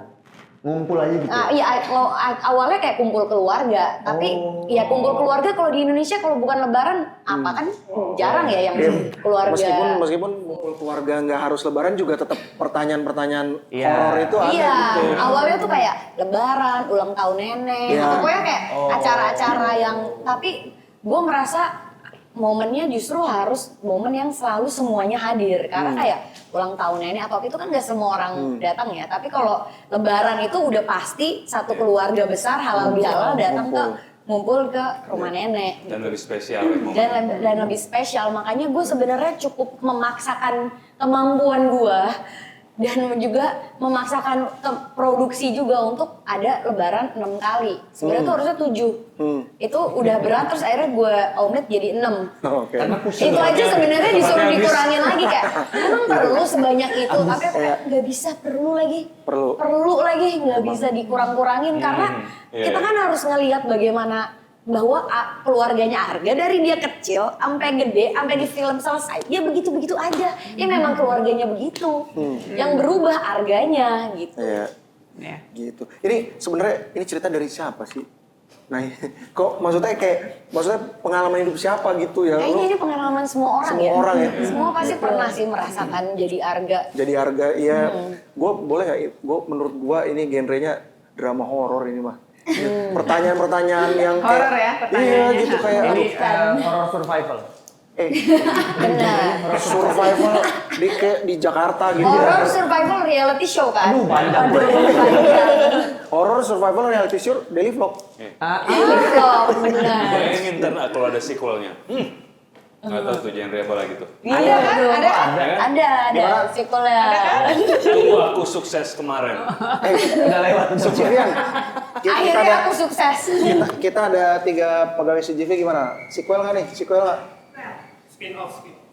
Ngumpul aja gitu. Iya, awalnya kayak kumpul keluarga, tapi ya kumpul keluarga kalau di Indonesia kalau bukan lebaran apa kan jarang ya yang keluarga. Meskipun kumpul keluarga nggak harus lebaran juga tetap pertanyaan-pertanyaan horor itu ada gitu. Iya, awalnya tuh kayak lebaran, ulang tahun nenek, pokoknya kayak acara-acara yang tapi gue merasa momennya justru harus momen yang selalu semuanya hadir karena kayak ulang tahun nenek atau itu kan gak semua orang datang ya, tapi kalau lebaran itu udah pasti satu keluarga besar halal bihalal datang ke ngumpul ke rumah nenek Dan lebih spesial. dan lebih spesial, makanya gue sebenarnya cukup memaksakan kemampuan gue dan juga memaksakan produksi juga untuk ada lebaran 6 kali. Sebenarnya tuh harusnya 7. Itu udah berat, terus akhirnya gue omit jadi 6. Itu aja sebenarnya disuruh dikurangin lagi kayak emang perlu sebanyak itu, tapi nggak bisa perlu lagi nggak bisa dikurang-kurangin karena kita kan harus ngelihat bagaimana bahwa keluarganya Arga dari dia kecil sampai gede sampai di film selesai ya begitu-begitu aja ya memang keluarganya begitu yang berubah Arganya gitu. Gitu. Ini sebenarnya ini cerita dari siapa sih? Nah, kok maksudnya pengalaman hidup siapa gitu ya? Kayaknya ini pengalaman semua orang ya. Semua pasti pernah sih merasakan jadi Arga. Jadi Arga, iya. Gue boleh nggak? Menurut gue ini genrenya drama horor ini mah. Pertanyaan-pertanyaan yang kayak horor ya pertanyaannya. Iya gitu kayak Ini horror survival. Benar. Survival di Jakarta gitu. Horror survival reality show kan? Panjang. Horror survival reality show daily vlog. Benar. Bayangin ntar kalau ada sequelnya. Nggak tahu tuh genre apa lagi tuh. Ada kan? Ada sequelnya. Tunggu aku sukses kemarin. Udah lewat. Civian. Akhirnya aku sukses. Kita ada 3 pegawai CGV gimana? Sequel nggak nih? Sequel nggak?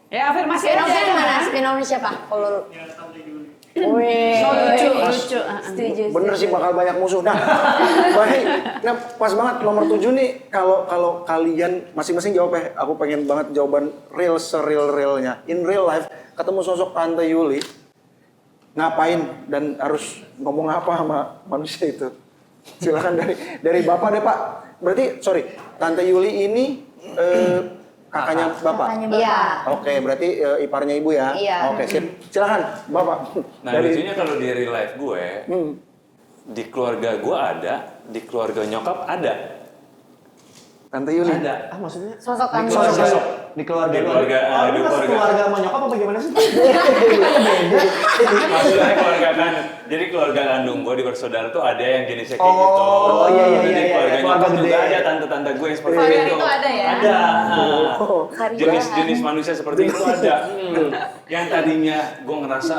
Ya afirmasi Spin-off-nya aja. mana? Spin-off-nya siapa? Kalau Wih, lucu. setuju. Bener sih bakal banyak musuh. Nah, baik. Nah, pas banget nomor 7 nih. Kalau kalian masing-masing jawab ya. Aku pengen banget jawaban real se-real-realnya. In real life, ketemu sosok Tante Yuli, ngapain dan harus ngomong apa sama manusia itu? Silakan dari Bapak deh, Pak. Berarti Tante Yuli ini kakaknya Bapak? Iya. Oke, berarti iparnya Ibu ya? Iya. Oke, sip. Silakan, Bapak. Nah, lucunya kalau di real life gue, di keluarga gue ada, di keluarga nyokap ada. Tante Yuli? Ada. Maksudnya? Sosok kamu. Sosok. di keluarga. Di keluarga, Oh, di ini pas keluarga. keluarga sama nyokap apa gimana sih? Maksudnya keluarga kan, jadi keluarga kandung gue di bersaudara tuh ada yang jenisnya kayak gitu. Oh, iya, iya, Jadi iya, iya, keluarga keluarga nyokap gede. juga ada tante-tante gue yang seperti Varian itu. itu ada ya? Ada. Varian. Jenis-jenis manusia seperti itu ada. Yang tadinya gue ngerasa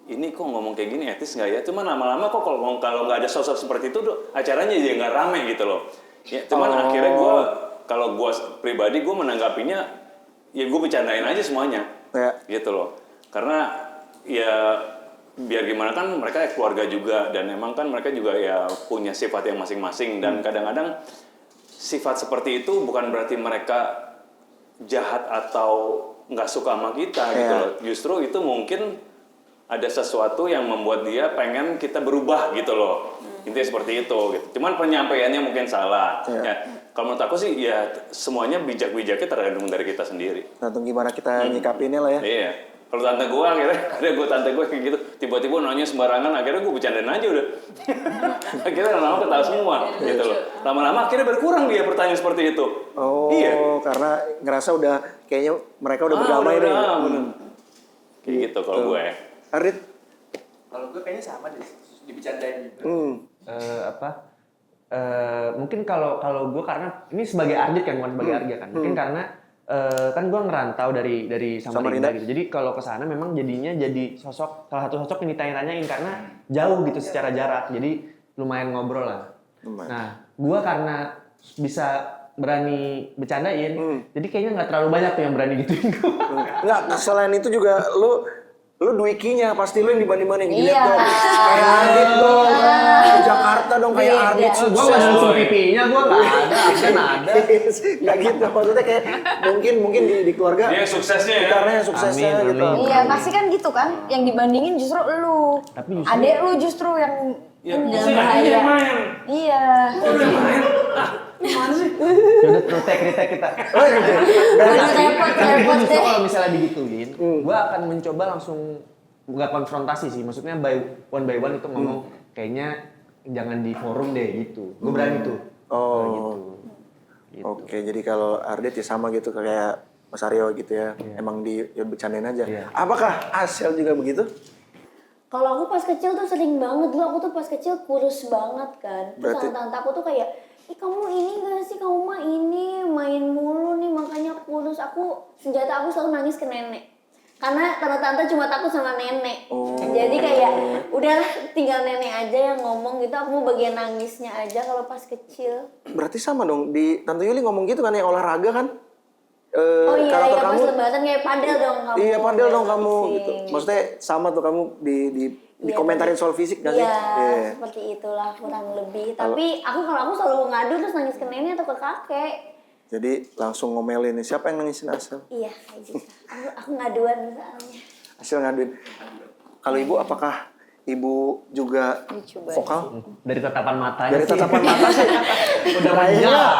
ini kok ngomong kayak gini etis nggak ya? Cuman lama-lama kok kalau nggak ada sosok seperti itu tuh acaranya jadi nggak rame gitu loh. Ya, cuman akhirnya kalau gue pribadi gue menanggapinya ya gue bercandain aja semuanya. Ya. Gitu loh. Karena ya biar gimana kan mereka keluarga juga dan emang kan mereka juga ya punya sifat yang masing-masing dan kadang-kadang sifat seperti itu bukan berarti mereka jahat atau nggak suka sama kita gitu loh. Justru itu mungkin ada sesuatu yang membuat dia pengen kita berubah gitu loh. Intinya seperti itu gitu. Cuman penyampaiannya mungkin salah. Ya, kalau menurut aku sih ya semuanya bijak-bijaknya tergantung dari kita sendiri. Tergantung gimana kita nyikapinnya lah ya. Iya. Kalau tante gue akhirnya ada tante gue kayak gitu, tiba-tiba nanya sembarangan, akhirnya gue bercandain aja udah. Akhirnya lama-lama ketawa semua gitu loh. Lama-lama akhirnya berkurang dia pertanyaan seperti itu. Oh, iya. Karena ngerasa udah kayaknya mereka udah berdamai deh. Bener. Kayak gitu kalau gue. Arit? Kalau gue kayaknya sama deh, dibecandain juga. Mungkin kalau gue karena ini sebagai Ardit kan, bukan sebagai Arga kan. Mungkin karena kan gue ngerantau dari Samarinda gitu. Jadi kalau ke sana memang jadinya jadi salah satu sosok yang ditanya-tanyain karena jauh gitu secara jarak. Jadi lumayan ngobrol lah. Nah, gue karena bisa berani bercandain, jadi kayaknya nggak terlalu banyak tuh yang berani gituin gue. Nggak, selain itu juga lu duikinya pasti lu yang dibanding-banding. Iya. Dong. Kayak Ardit dong. Ke Jakarta dong kayak Ardit Gue sukses. nggak ada langsung pipinya, gue nggak ada, kan ada. Nggak gitu, maksudnya kayak mungkin di keluarga. Dia suksesnya ya. Karena yang suksesnya Amin, gitu. amin. Iya, pasti kan gitu kan. Yang dibandingin justru lu. Tapi justru- Adek lu justru yang Si Adi yang main. Iya. Ya udah retake kita. Repot Justru deh. kalau misalnya digituin, gue akan mencoba langsung nggak konfrontasi sih. Maksudnya by one itu ngomong kayaknya jangan di forum deh gitu. Gue berani tuh. Oh. Gitu. Oke, jadi kalau Ardit ya sama gitu kayak Mas Aryo gitu ya. Emang ya bercandain aja. Iya. Apakah Asel juga begitu? Kalau aku pas kecil tuh sering banget dulu, aku tuh pas kecil kurus banget kan. Terus Berarti- tante aku tuh kayak, ih kamu ini gak sih, kamu mah ini main mulu nih makanya kurus. Senjata aku selalu nangis ke nenek. Karena tante-tante cuma takut sama nenek. Jadi kayak udahlah tinggal nenek aja yang ngomong gitu, aku mau bagian nangisnya aja kalau pas kecil. Berarti sama dong, di Tante Yuli ngomong gitu kan yang olahraga kan? Oh iya, karakter pas kamu, lebaran kayak padel dong kamu. iya padel dong kamu Pusing. gitu. Maksudnya sama tuh kamu dikomentarin soal fisik gak sih? Iya, seperti itulah kurang lebih. Tapi kalau aku selalu ngadu terus nangis ke nenek atau ke kakek. Jadi langsung ngomelin, siapa yang nangisin Asel? Iya, kayak gitu. Aku ngaduan misalnya. Asel ngaduin. Kalau ibu apakah ibu juga vokal? Dari tatapan matanya Dari sih. tatapan mata sih. Udah Kayaknya. banyak.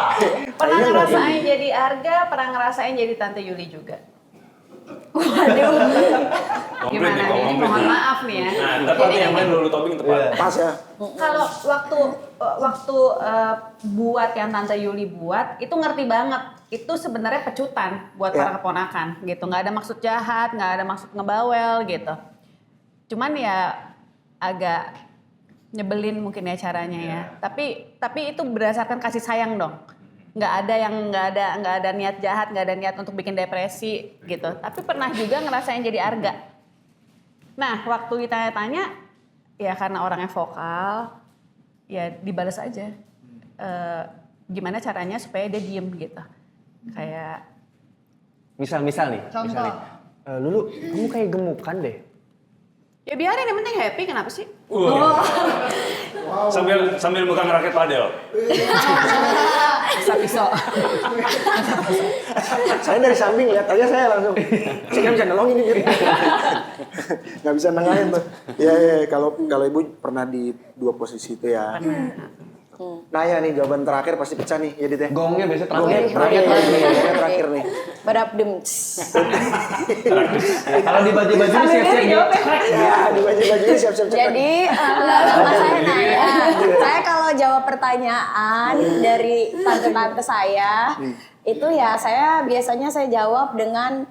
Pernah ngerasain jadi Arga, pernah ngerasain jadi Tante Yuli juga. Gimana Ini mohon maaf nih ya. Nah, tepat nih yang main dulu toping tepat. Pas ya. Kalau waktu buat yang Tante Yuli buat, itu ngerti banget. Itu sebenarnya pecutan buat para keponakan gitu. Nggak ada maksud jahat, nggak ada maksud ngebawel gitu. Cuman ya agak nyebelin mungkin ya caranya ya. Tapi itu berdasarkan kasih sayang dong. Nggak ada niat jahat, nggak ada niat untuk bikin depresi gitu. Tapi pernah juga ngerasain jadi Arga. Nah, waktu ditanya-tanya, ya karena orangnya vokal, ya dibalas aja. Gimana caranya supaya dia diem gitu. Kayak Misal nih. Contoh. Misal nih. Lulu, kamu kayak gemukan deh. Ya biarin, yang penting happy, kenapa sih? Sambil bukan ngerakit padel. Pisau-pisau. Saya dari samping lihat aja saya langsung. Saya nggak bisa nolongin gitu. Nggak bisa nengahin tuh. Ya, kalau ibu pernah di dua posisi itu ya. Nah ya nih jawaban terakhir pasti pecah nih ya Dit ya. Gongnya biasa Gongnya terakhir. terakhir nih. Badabdem. Kalau di baju-baju ini siap-siap Ya di baju-bajunya siap-siap cepat. Jadi saya nanya, saya kalau jawab pertanyaan dari tante-tante saya, Itu ya saya biasanya saya jawab dengan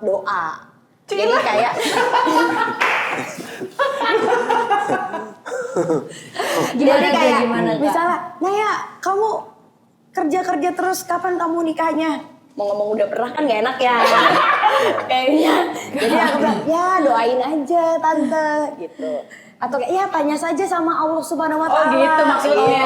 doa. Jadi kayak jadi kayak gimana, Kak? misalnya, Naya kamu kerja terus kapan kamu nikahnya? Mau ngomong udah pernah kan gak enak ya. Kayaknya. Jadi aku bilang, ya doain aja tante gitu. Atau kayak ya tanya saja sama Allah Subhanahu Wa Taala. Oh gitu maksudnya.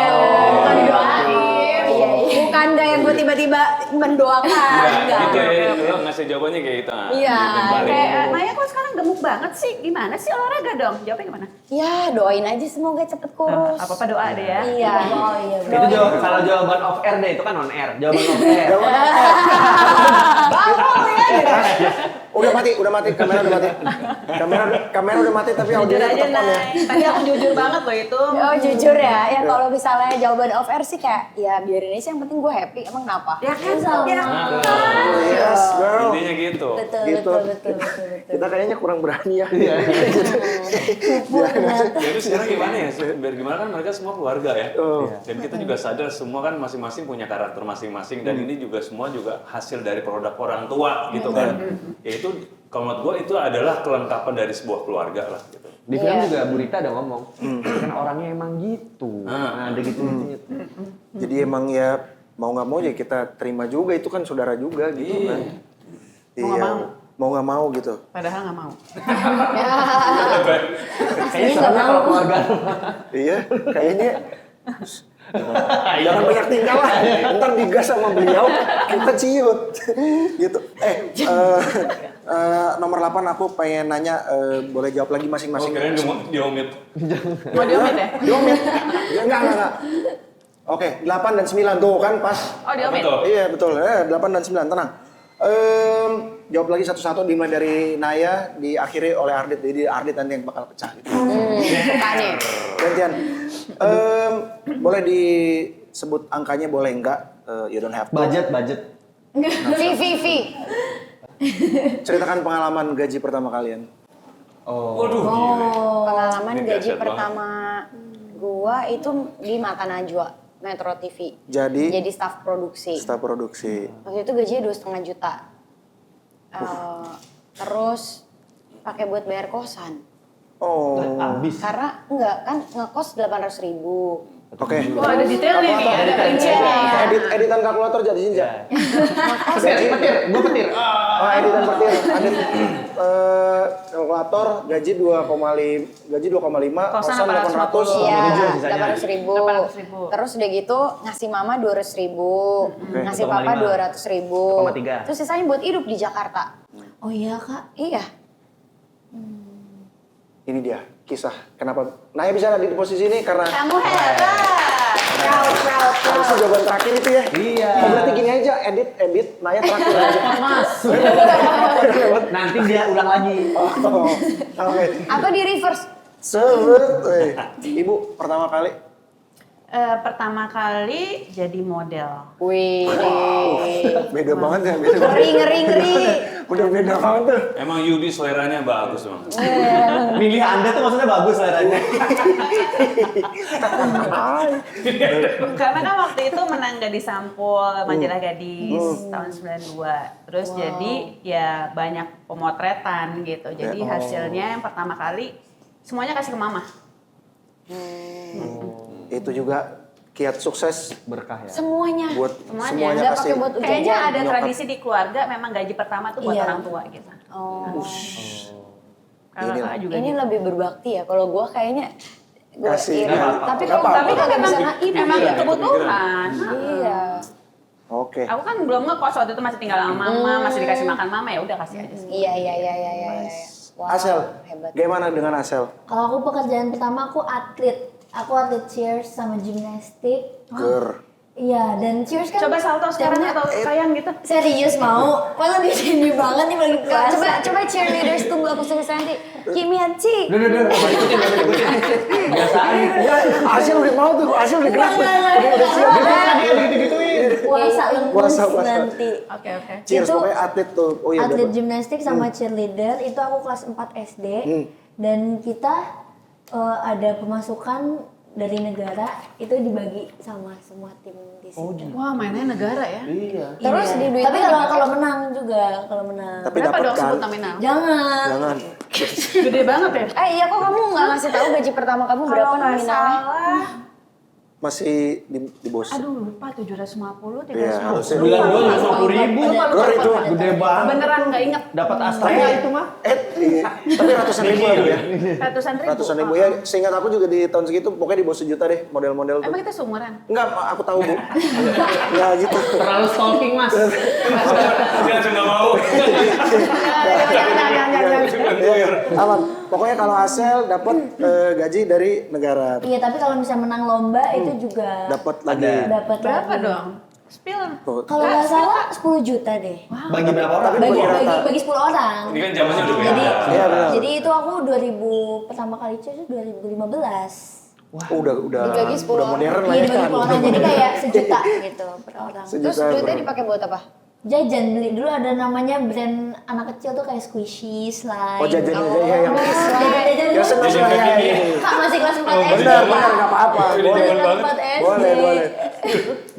Bukan doain. Iya. Bukan kayak gue tiba-tiba mendoakan. Enggak. Gitu ya, lo ngasih jawabannya kayak gitu. Iya. Kayak Naya kok sekarang gemuk banget sih? Gimana sih olahraga dong? Jawabnya gimana? Ya doain aja semoga cepet kurus. Apa-apa doa deh ya. Iya. Oh iya. Itu kalau jawaban off air deh, itu kan on air. Jawaban off air. Udah mati, kamera udah mati. Kamera udah mati tapi Jujur audionya aja tetap on ya. Nay. Tadi aku jujur banget loh itu. Oh jujur ya, ya kalau misalnya jawaban off air sih kayak ya biarin aja yang penting gue happy, emang kenapa? Ya kan? Ya. Yes, girl. Intinya gitu. Betul, Gitu. betul. Kita kayaknya kurang berani ya. Jadi sekarang gimana ya? Biar gimana kan mereka semua keluarga ya. Oh. Dan kita juga sadar semua kan masing-masing punya karakter masing-masing dan ini juga semua juga hasil dari produk orang tua gitu kan. Ya itu kalau menurut gue itu adalah kelengkapan dari sebuah keluarga lah gitu. Di film juga Bu Rita ada ngomong, kan orangnya emang gitu. Nah, ada gitu. Jadi emang ya mau nggak mau ya kita terima juga, itu kan saudara juga gitu kan. Iya. Mau nggak mau gitu. Padahal nggak mau. Kayaknya soalnya kalau keluarga. Iya, kayaknya jangan banyak tinggal lah. Ntar digas sama beliau, kita ciut. Gitu. Nomor 8 aku pengen nanya, boleh jawab lagi masing-masing. Oh, kirain diomit. Mau diomit ya? Diomit. Ya, enggak. Oke, 8 dan 9 tuh kan pas. Oh diomit? Betul. Iya betul, 8 dan 9, tenang. Jawab lagi satu-satu, dimulai dari Naya, diakhiri oleh Ardit. Jadi Ardit nanti yang bakal pecah gitu. Suka nih. Gantian. Boleh disebut angkanya, boleh enggak? You don't have to. Budget. V. Ceritakan pengalaman gaji pertama kalian. Waduh. Pengalaman Ini gaji dahsyat pertama gua itu di Mata Najwa, Metro TV. Jadi Staf produksi. staf produksi. Waktu itu gajinya 2,5 juta. Terus pakai buat bayar kosan. Oh. Habis. Karena enggak kan ngekos 800.000. Oke. Wah ada detailnya nih, ada rinciannya ya. Editan kalkulator jadi Sinja. Petir, gua petir. Oh, editan petir. Kalkulator gaji 2,5, Kosan kosan 800. Iya, sisanya. 800.000. 800.000. Terus udah gitu ngasih mama 200.000, ngasih papa 200.000. 1,3. Terus sisanya buat hidup di Jakarta. Oh iya kak. Iya. Ini dia kisah kenapa Naya bisa ada di posisi ini karena Kamu hebat. Proud. harusnya jawaban terakhir itu ya. Iya. Oh, berarti gini aja, edit Naya terakhir aja. Nanti dia ulang lagi. Oh, oke. Atau di reverse. Sebut, Ibu pertama kali. Pertama kali jadi model. Wih. Beda banget ya, beda. Ngeri. Udah beda banget tuh. Emang Yudi seleranya bagus bang. Milih Anda tuh maksudnya bagus seleranya. Karena kan waktu itu menang Gadis Sampul, majalah Gadis tahun 92. Terus jadi ya banyak pemotretan gitu. Jadi hasilnya yang pertama kali semuanya kasih ke mama. Itu juga kiat sukses Berkah ya. Semuanya. buat Semuanya. semuanya Nggak pasti. pakai buat Kayaknya ujajan. ada nyokap. tradisi di keluarga memang gaji pertama tuh buat Iya. orang tua gitu. Oh. Kalau Inilah. kakak juga Ini gitu. lebih berbakti ya. Kalau gua kayaknya gua Kasih. iri. Nggak apa-apa. Tapi Nggak kalau apa-apa. tapi kagak bisa Ini emang Iya, kebutuhan. Iya. Oke. Aku kan belum ngekos waktu itu masih tinggal sama mama, masih dikasih makan mama ya udah kasih aja. Iya. Wow, Asel, hebat. gimana dengan Asel? Kalau aku pekerjaan pertama aku atlet. Aku atlet cheers sama gimnastik. Ger. Iya, dan cheers kan Coba salto sekarang jamnya- atau kayang gitu. Serius mau? Masa di sini banget nih lagi puasa. Coba cheerleaders tunggu aku selesai nanti. Kimiachi. Udah, ikutin. Biasaan. Asel udah mau tuh, Asel udah gerak. Udah siap. Puasa lemes Puasa. nanti. Oke. Cheers, Itu pokoknya atlet tuh. Oh iya, atlet dapat. gimnastik sama cheerleader itu aku kelas 4 SD dan kita ada pemasukan dari negara itu dibagi sama semua tim di sini. Wah, mainnya negara ya. Iya. Terus di duitnya Tapi kalau menang juga, kalau menang. Tapi Berapa dapat dong kan? sebut nominal? Jangan. Jangan. Gede banget ya? iya kok kamu nggak ngasih tahu gaji pertama kamu berapa Kalau nggak nominalnya? salah, Masih di bos. aduh lupa 750, 350. Iya, harusnya. 92.050. Gor itu. Gede banget. Beneran nggak inget. Dapat Astrea itu mah. Iya. Tapi ratusan ribu lah Bu, ya. Ratusan ribu. Ratusan ribu ya. Seingat aku juga di tahun segitu pokoknya di bawah 1 juta deh model-model tuh. Emang kita seumuran? Enggak, aku tahu Bu. Enggak gitu. Terlalu stalking mas. Jangan nggak mau. Iya, aman. Pokoknya kalau Asel dapat gaji dari negara. Iya, tapi kalau misalnya menang lomba itu juga Dapat lagi. dapat Berapa lagi. dong? Spill. Tuh. Kalau nggak salah 10 juta deh. Bagi berapa orang? Tapi Bagi rata. bagi 10 orang. Ini kan zamannya udah beda. Jadi Iya, benar. jadi itu aku 2000 pertama kali itu 2015. Oh, udah Dibagi 10 udah modern lah Iya, ya. dibagi 10 orang jadi kayak sejuta gitu per orang. Terus duitnya dipakai buat apa? Jajan, beli dulu ada namanya brand anak kecil tuh kayak squishy, slime. Oh, jajan ya yang Jajan-jajan ya seneng Jajan ya. kaki. Kak masih kelas 4 SD. Benar, enggak apa-apa. Ini Boleh, zaman banget. 4 SD.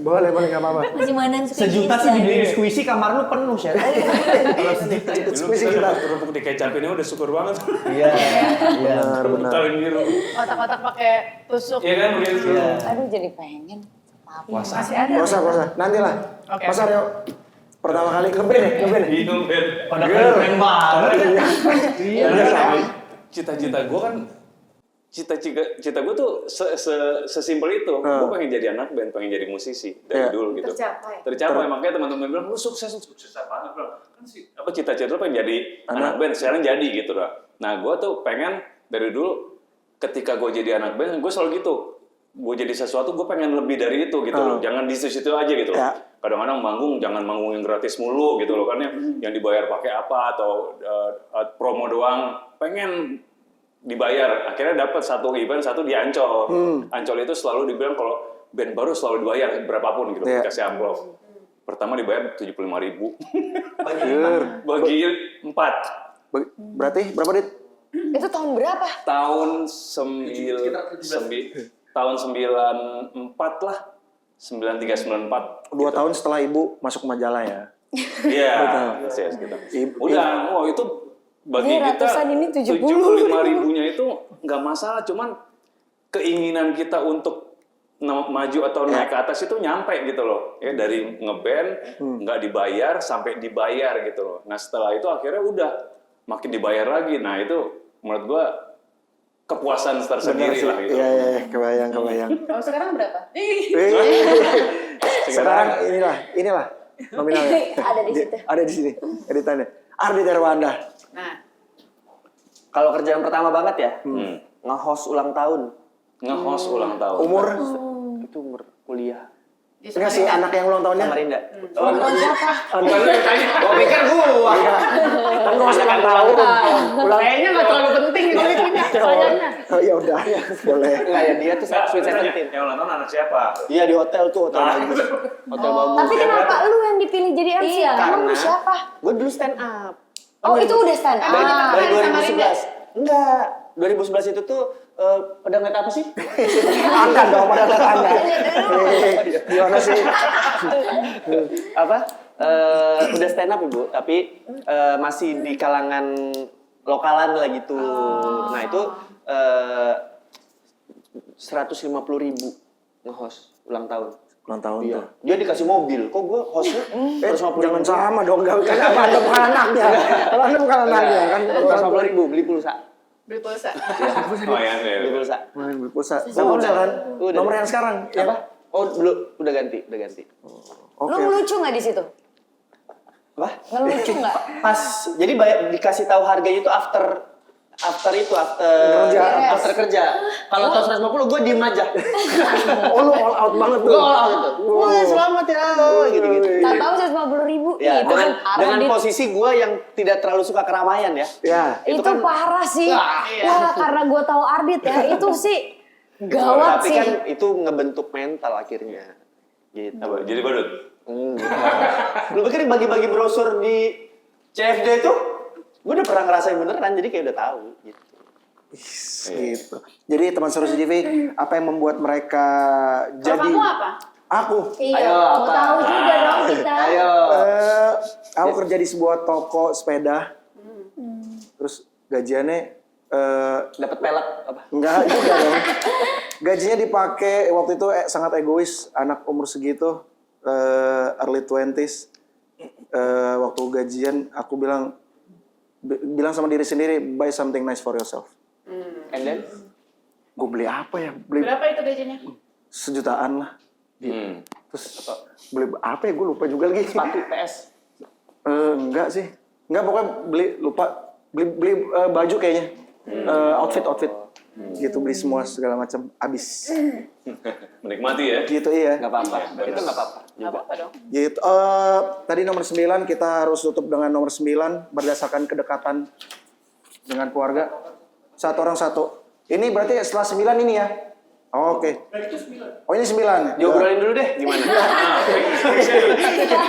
boleh enggak apa-apa. Masih mainan squishy. Sejuta sih dibeliin squishy kamar lu penuh sih. Kalau sejuta itu Dulu squishy kita kita. kerupuk di kecap ini udah syukur banget. Iya. Iya. Benar. Kaleng biru. Otak-otak pakai tusuk. Iya kan begitu. Aduh jadi pengen. Masih ada. Puasa. Nanti lah. Oke. Puasa Rio. Pertama kali ngeband ya? Bingung Ben. Pada keren banget. Iya. Cita-cita gue kan cita gue tuh sesimpel itu. Gue pengen jadi anak band, pengen jadi musisi dari dulu gitu. Tercapai. Makanya teman-teman bilang lu sukses banget bro. Kan sih apa cita-cita lu pengen jadi anak band, sekarang jadi gitu lah. Nah gue tuh pengen dari dulu ketika gue jadi anak band, gue selalu gitu. Gue jadi sesuatu, gue pengen lebih dari itu gitu loh. Jangan di situ aja gitu loh. Kadang-kadang manggung, jangan manggung yang gratis mulu gitu loh. Kan yang dibayar pakai apa atau promo doang. Pengen dibayar. Akhirnya dapat satu event, satu di Ancol. Ancol itu selalu dibilang kalau band baru selalu dibayar berapapun gitu. Dikasih amplop. Pertama dibayar 75.000. Bagi 4. Berarti berapa dit? Itu tahun berapa? Tahun 94 lah. 93, 94. 2 tahun setelah ibu masuk majalah ya. Iya. Udah, itu bagi Dia kita ratusan ini 70. 75.000-nya itu nggak masalah, cuman keinginan kita untuk maju atau naik ke atas itu nyampe gitu loh. Ya dari ngeband nggak dibayar sampai dibayar gitu loh. Nah setelah itu akhirnya udah makin dibayar lagi. Nah itu menurut gua kepuasan tersendiri lah gitu. Iya, kebayang. Kalau sekarang berapa? Sekarang inilah nominalnya. Ada di situ. Ada di sini editannya. Ardit Herwanda. Nah, Kalau kerjaan pertama banget ya, nge-host ulang tahun. Nge-host ulang tahun. Umur? Itu umur kuliah. Enggak sih anak yang ulang tahunnya? Samarinda. Bukan lu yang tanya. Gua pikir gua. Kan gua masih ulang tahun. Kayaknya nggak terlalu penting kalau itu pertanyaannya. Oh ya udah, boleh. Enggak ya, dia tuh Sweet Seventeen. Yang ulang tahun anak siapa? Iya di hotel tuh, hotel bagus. Hotel bagus. Tapi kenapa lu yang dipilih jadi MC? Iya. Emang lu siapa? Gue dulu stand up. Oh itu udah stand up. Dari 2011. Enggak, 2011 itu tuh udah ngeliat apa sih? Anda dong, pada Anda. Gimana sih? Apa? Udah stand up ibu, tapi masih di kalangan lokalan lah gitu. Nah itu 150.000 nge-host ulang tahun. Ulang tahun Iya. tuh. Dia dikasih mobil, kok gue hostnya 150.000. Jangan sama dong, kan Anda bukan anaknya. Kalau Anda bukan anaknya kan. 150.000 beli pulsa. beli pulsa. Oh ya, Beli pulsa. Main beli pulsa. Udah. Nomor kan? Udah. Nomor yang sekarang. Apa? Oh belum, udah ganti. Lu ngelucu nggak di situ? Apa? Ngelucu nggak? Pas jadi dikasih tahu harganya itu after kerja. Kalau tahun 150 gue diem aja. Oh lu all out banget tuh. Gue all out gitu. Wah selamat ya, gitu-gitu. Tahu 150.000. Ya, Itu kan dengan Ardit. posisi gue yang tidak terlalu suka keramaian ya. Ya. Itu kan- parah sih. iya. Wah, karena gue tahu Ardit ya, itu sih gawat Tapi sih. kan itu ngebentuk mental akhirnya. Gitu. Apa? Jadi badut. Lu pikir bagi-bagi brosur di CFD tuh? Gue udah pernah ngerasain beneran, jadi kayak udah tahu gitu. Gitu. Jadi teman seru CGV, apa yang membuat mereka jadi? Kalau kamu apa? Aku. Iya, mau tahu juga dong kita. Ayo. Aku kerja di sebuah toko sepeda. Terus gajiannya Dapat pelek apa? enggak juga dong. Gajinya dipakai waktu itu sangat egois, anak umur segitu, early 20s. Waktu gajian aku bilang sama diri sendiri, buy something nice for yourself. And then? Gue beli apa ya? Beli Berapa itu gajinya? 1 jutaan lah. Terus beli apa ya? Gue lupa juga lagi. Sepatu PS. Enggak sih. Enggak, pokoknya beli baju kayaknya. Outfit. Gitu, beli semua segala macam habis. Menikmati ya. Gitu iya. Nggak apa-apa. Itu nggak apa-apa. Nggak apa-apa dong. Gitu. Tadi nomor 9 kita harus tutup dengan nomor 9 berdasarkan kedekatan dengan keluarga. Satu orang satu. Ini berarti setelah 9 ini ya. Oke. Oh ini 9. Diobrolin dulu deh gimana?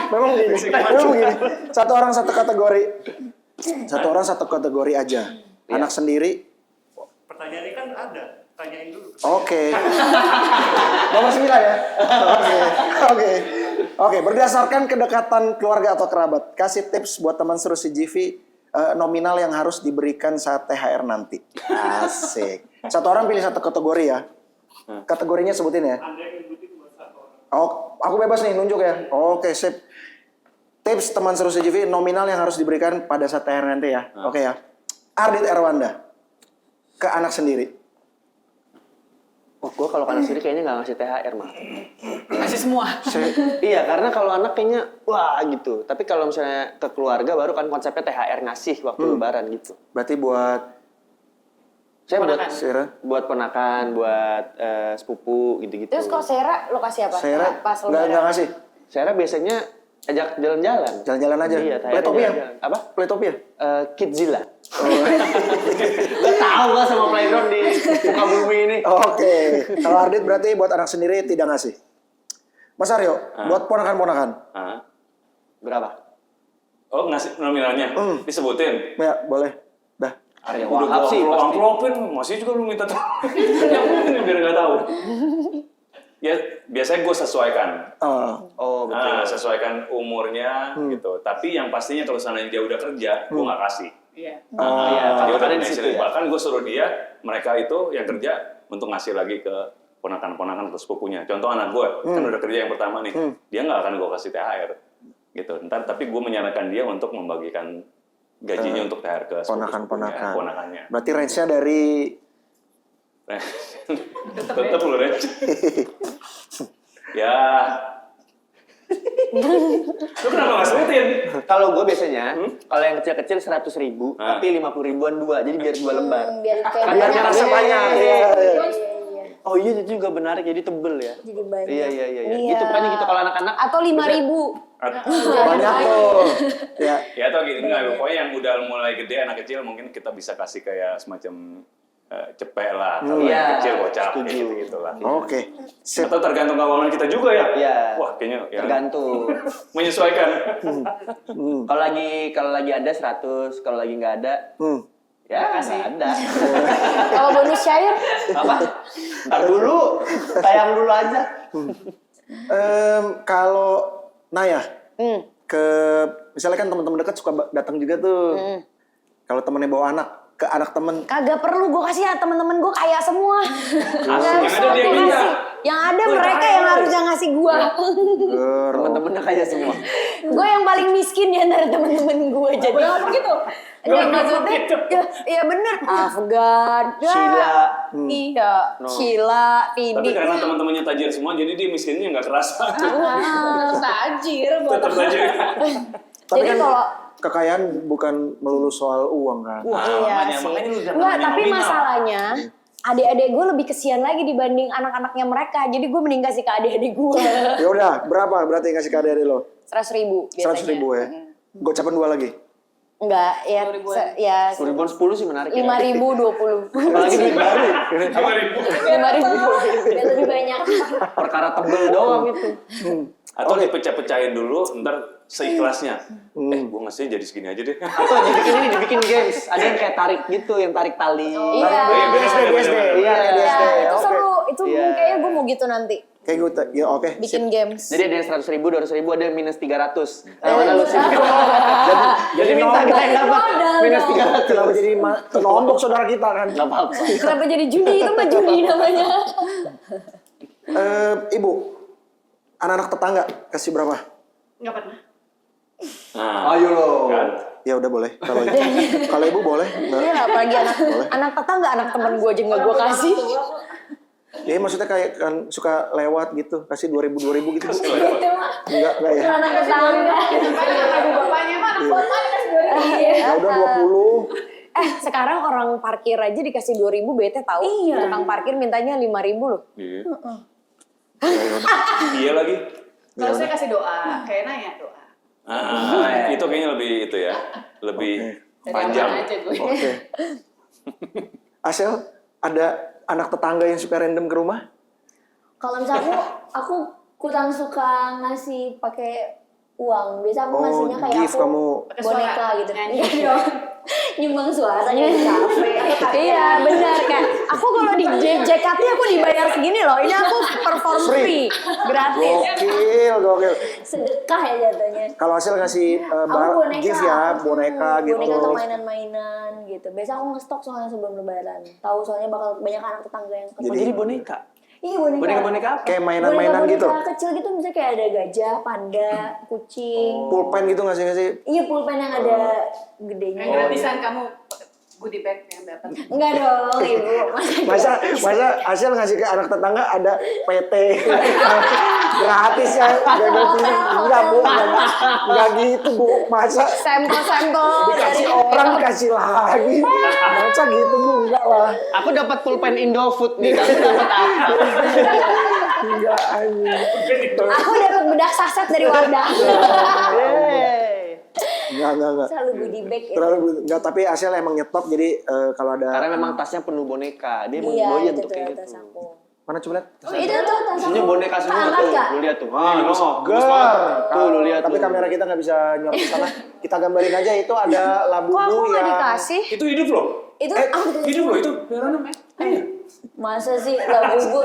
Memang begini. Satu orang satu kategori. Satu orang satu kategori aja. Anak sendiri. Pertanyaannya kan ada, tanyain dulu. Oke. Nomor 9 ya. Oke. Berdasarkan kedekatan keluarga atau kerabat, kasih tips buat teman seru CGV nominal yang harus diberikan saat THR nanti. Asik. Satu orang pilih satu kategori ya. Kategorinya sebutin ya. Anda yang nyebutin buat satu orang. Oh, aku bebas nih nunjuk ya. Oke, sip. Tips teman seru CGV nominal yang harus diberikan pada saat THR nanti ya. Oke ya. Ardit Erwanda ke anak sendiri. Oh, gue kalau ke anak sendiri kayaknya nggak ngasih THR mah. Kasih semua. Iya, karena kalau anak kayaknya wah gitu. Tapi kalau misalnya ke keluarga baru kan konsepnya THR ngasih waktu lebaran gitu. Berarti buat Saya Ponakan. buat ponakan, buat sepupu gitu-gitu. Terus kalau Sera lo kasih apa? Sarah Pas nggak ngasih. Saya biasanya ajak jalan-jalan. Jalan-jalan aja. Iya, Playtopia. apa? Playtopia. Kidzilla. Lo tahu gak sama playground di Sukabumi ini? Oke. Kalau Ardit berarti buat anak sendiri tidak ngasih. Mas Aryo, buat ponakan-ponakan. Berapa? Oh ngasih nominalnya? Disebutin? Ya, boleh. Dah. Aryo Udah Wahab sih gua pasti. amplopin, masih juga lu minta tahu. Yang mungkin biar nggak tahu. Ya biasanya gue sesuaikan. Oh betul. Sesuaikan umurnya gitu. Tapi yang pastinya kalau seandainya dia udah kerja, gue nggak kasih. Iya. Iya, Dia udah karena di pensiun. situ ya. Bahkan gue suruh dia, mereka itu yang kerja untuk ngasih lagi ke ponakan-ponakan atau sepupunya. Contoh anak gue, kan udah kerja yang pertama nih, dia nggak akan gue kasih THR. Gitu. Ntar tapi gue menyarankan dia untuk membagikan gajinya untuk THR ke Ponakan-ponakan. ponakannya. Berarti range-nya dari Tetap lu Ren. Ya. Lu kenapa nggak sebutin? Kalau gue biasanya, kalau yang kecil-kecil 100.000, tapi 50.000-an dua, jadi biar 2 lembar. Biar kayak Biar banyak. ngerasa banyak. Iya. Oh iya itu juga menarik, jadi tebel ya. Jadi banyak. Iya. Iya. Gitu pokoknya gitu kalau anak-anak. Atau 5.000. banyak tuh. Ya. Ya atau gini nggak, pokoknya yang udah mulai gede anak kecil mungkin kita bisa kasih kayak semacam cepek lah, kalau Iya, yang kecil gocap setuju. gitu lah. Oke. Sip. Atau tergantung keuangan kita juga ya. Iya. Wah kayaknya ya, Tergantung. menyesuaikan. Kalau lagi ada 100, kalau lagi nggak ada, ya nggak ada. Kalau bonus cair, Apa? Ntar dulu, tayang dulu aja. Kalau Naya ke misalnya kan teman-teman dekat suka datang juga tuh. Kalau temennya bawa anak ke anak temen. kagak perlu gue kasih ya, temen-temen gue kaya semua. Nggak Yang usah ada dia gue minta. ngasih. Yang ada mereka yang harusnya ngasih gue. Temen-temennya kayak semua. Gue yang paling miskin di antara temen-temen gue. Jadi ngomong gitu? Enggak, maksudnya, ya bener. Afgan, Sheila. Iya, Sheila, Tapi Pidi. karena teman-temannya tajir semua, jadi dia miskinnya nggak kerasa. Tajir. Tetap tajir. Tapi Jadi kan kalau kekayaan bukan melulu soal uang kan. iya sih. Enggak, tapi masalahnya adik-adik gue lebih kesian lagi dibanding anak-anaknya mereka. Jadi gue mending kasih ke adik-adik gue. Ya udah, berapa berarti ngasih ke adik-adik lo? 100.000 biasanya. 100.000 ya. Gocapan 2 lagi. Enggak, ya, ya 10.000 sih menarik. 5.000, 20. Apalagi duit baru. 5.000. Biar lebih banyak. Perkara tebel doang itu. Atau dipecah-pecahin dulu, ntar seikhlasnya. Gue ngasih jadi segini aja deh. Atau dibikin games. Ada yang kayak tarik gitu, yang tarik tali. Iya. BSD. Iya, BSD. Itu Oke. seru. Itu kayaknya gue mau gitu nanti. Kayak gitu. Ya oke. Bikin games. Jadi ada yang 100.000, 200.000, ada yang minus 300. Mana lu sih? Jadi minta kita yang dapat minus 300. Kenapa jadi nombok saudara kita kan? Nggak apa-apa. Kenapa jadi judi? Itu mah judi namanya. Ibu, anak-anak tetangga kasih berapa? Nggak pernah. Nah, Ayo lo. kan? Ya udah boleh. Kalau ibu boleh. Iya, apalagi anak tetangga, anak temen gue aja nggak gue kasih. Ya maksudnya kayak kan suka lewat gitu, kasih 2.000 gitu. Enggak ya. Anak tetangga. Bapaknya mah Iya. bapaknya kasih 2.000. Ya udah 20. Sekarang orang parkir aja dikasih 2.000 bete tahu. Iya. Tukang parkir mintanya 5.000 loh. Iya. Iya lagi. Kalau saya kasih doa, kayak nanya doa. Itu kayaknya lebih itu ya, lebih panjang. Aja gue. Oke. Asel, ada anak tetangga yang suka random ke rumah? Kalau misalnya aku kurang suka ngasih pakai uang. Biasa aku ngasihnya kayak gift aku kamu. boneka gitu. Nyanyi. Enggak dong. Nyumbang suara di kafe. Iya benar kayak aku kalau di JKT aku dibayar segini loh. Ini aku perform free, gratis. Gokil. Sedekah ya jatuhnya. Kalau Asel ngasih Boneka. gift ya, boneka gitu. Boneka atau mainan-mainan gitu. Biasa aku ngestok soalnya sebelum lebaran. Tahu soalnya bakal banyak anak tetangga yang ketemu. Jadi boneka. Iya boneka. Boneka apa? Kayak mainan-mainan gitu. Boneka kecil gitu misalnya kayak ada gajah, panda, kucing. Pulpen gitu ngasih-ngasih. Iya pulpen yang ada gedenya. Yang gratisan kamu goodie bag yang dapat. Enggak dong ibu. Masa Asel ngasih ke anak tetangga ada PT gratis ya? Enggak bu, enggak gitu bu. Masa Sampel-sampel dikasih orang dikasih lagi? Masa gitu bu? Enggak lah. Aku dapat pulpen Indofood nih. Kamu dapat apa? Enggak anjing. Aku dapat bedak saset dari Wardah. Enggak. Selalu goodie bag ya. Enggak, tapi Asel emang nyetok jadi kalau ada. Karena memang tasnya penuh boneka. Dia Iya doyan itu tuh tuh kayak tas gitu. aku. Mana coba lihat? Itu tuh tas Isinya aku. boneka semua Angkat, tuh. Kak. Lu lihat tuh. Ger. Tuh lu lihat Tapi tuh. kamera kita nggak bisa nyorot ke sana. Kita gambarin aja itu ada labu Kok aku yang nggak dikasih? Itu hidup loh. Itu Hidup loh itu. Beneran namanya. masa sih lagu bu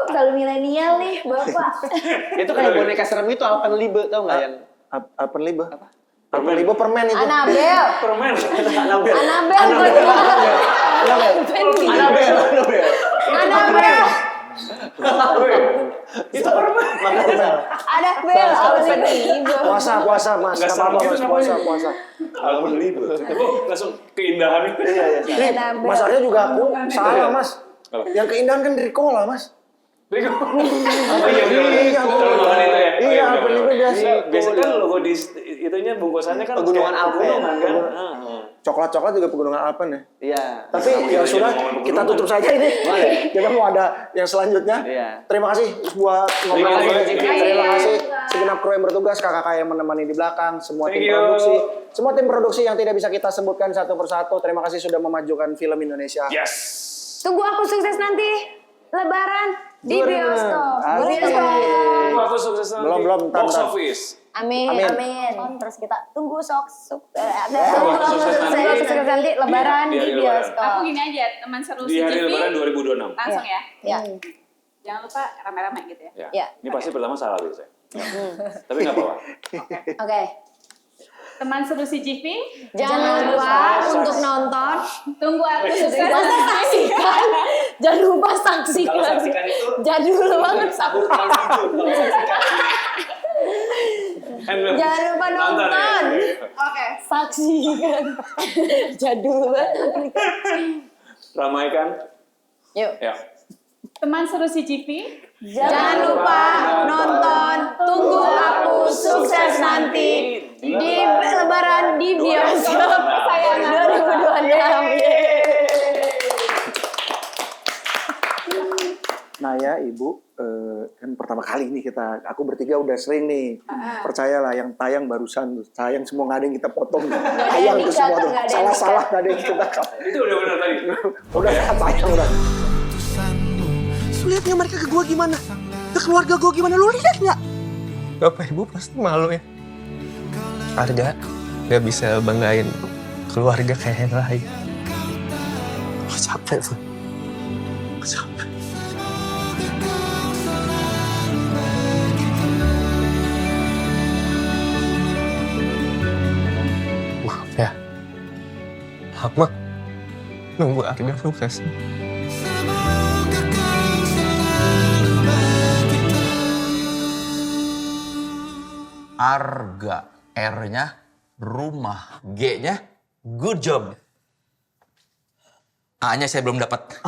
selalu milenial nih bapak. Itu kayak boneka serem itu Alpenliebe tau nggak yang? Alpenliebe. Alpenliebe permen itu. Anabel. Permen. Anabel. Anabel. Itu permen. Ada bel. Puasa mas. Nggak Nggak apa-apa sama. mas puasa. Alpenliebe. Langsung keindahan itu. Iya. Masaknya juga aku salah mas. Yang keindahan kan dari kola mas. Oh iya, kalau makan itu ya. Iya, Alpenliebe biasa. Biasanya kan logo di itunya bungkusannya kan Pegunungan kayak Alpen. pegunungan kan. Coklat-coklat juga pegunungan Alpen ya. Iya. Tapi ya sudah, kita tutup saja ini. Kita mau ada yang selanjutnya. Iya. Terima kasih buat ngobrol. Terima kasih. Terima kasih segenap kru yang bertugas, kakak-kakak yang menemani di belakang, semua tim Thank you. produksi, semua tim produksi yang tidak bisa kita sebutkan satu persatu. Terima kasih sudah memajukan film Indonesia. Yes. Tunggu aku sukses nanti. Lebaran di bioskop. Asik. Aku sukses nanti. Belum, Box ntar. office. Amin. Amin. Terus kita tunggu sukses Sukses nanti Lebaran Di hari di Lebaran. bioskop. Aku gini aja, teman seru Di hari CGV Lebaran 2026. langsung ya. Ya. Jangan lupa rame-rame gitu ya. Ya. Ya. Ini pasti pertama salah dulu saya. Tapi nggak apa-apa. Oke. Teman seru CGV, Jangan lupa untuk nonton. tunggu aku sukses. Saksikan. Jangan lupa saksikan. Kalau saksikan itu Jadul banget. sabur terlalu jujur. Kalau saksikan. Jangan lupa nonton. Oke. Saksikan. Jadul banget. Ramaikan. Yuk. Ya. Teman seru CGV, Jangan lupa nonton. Tunggu aku sukses nanti di Lebaran di bioskop kesayangan 2026. Nah ya ibu, kan pertama kali nih aku bertiga udah sering nih. Percayalah yang tayang barusan tuh. Sayang semua nggak ada yang kita potong. Tayang tuh semua tuh. Salah-salah nggak ada yang kita cut. Itu udah benar tadi. Udah tayang udah. Lu lihat nggak mereka ke gua gimana? Ke keluarga gua gimana? Lu lihat nggak? Bapak ibu pasti malu ya. Arga gak bisa banggain keluarga kayak yang lain. Aku capek tuh. Aku capek. Maaf ya. Aku mah nunggu Arga sukses. Arga, R-nya rumah, G-nya good job. A-nya saya belum dapat.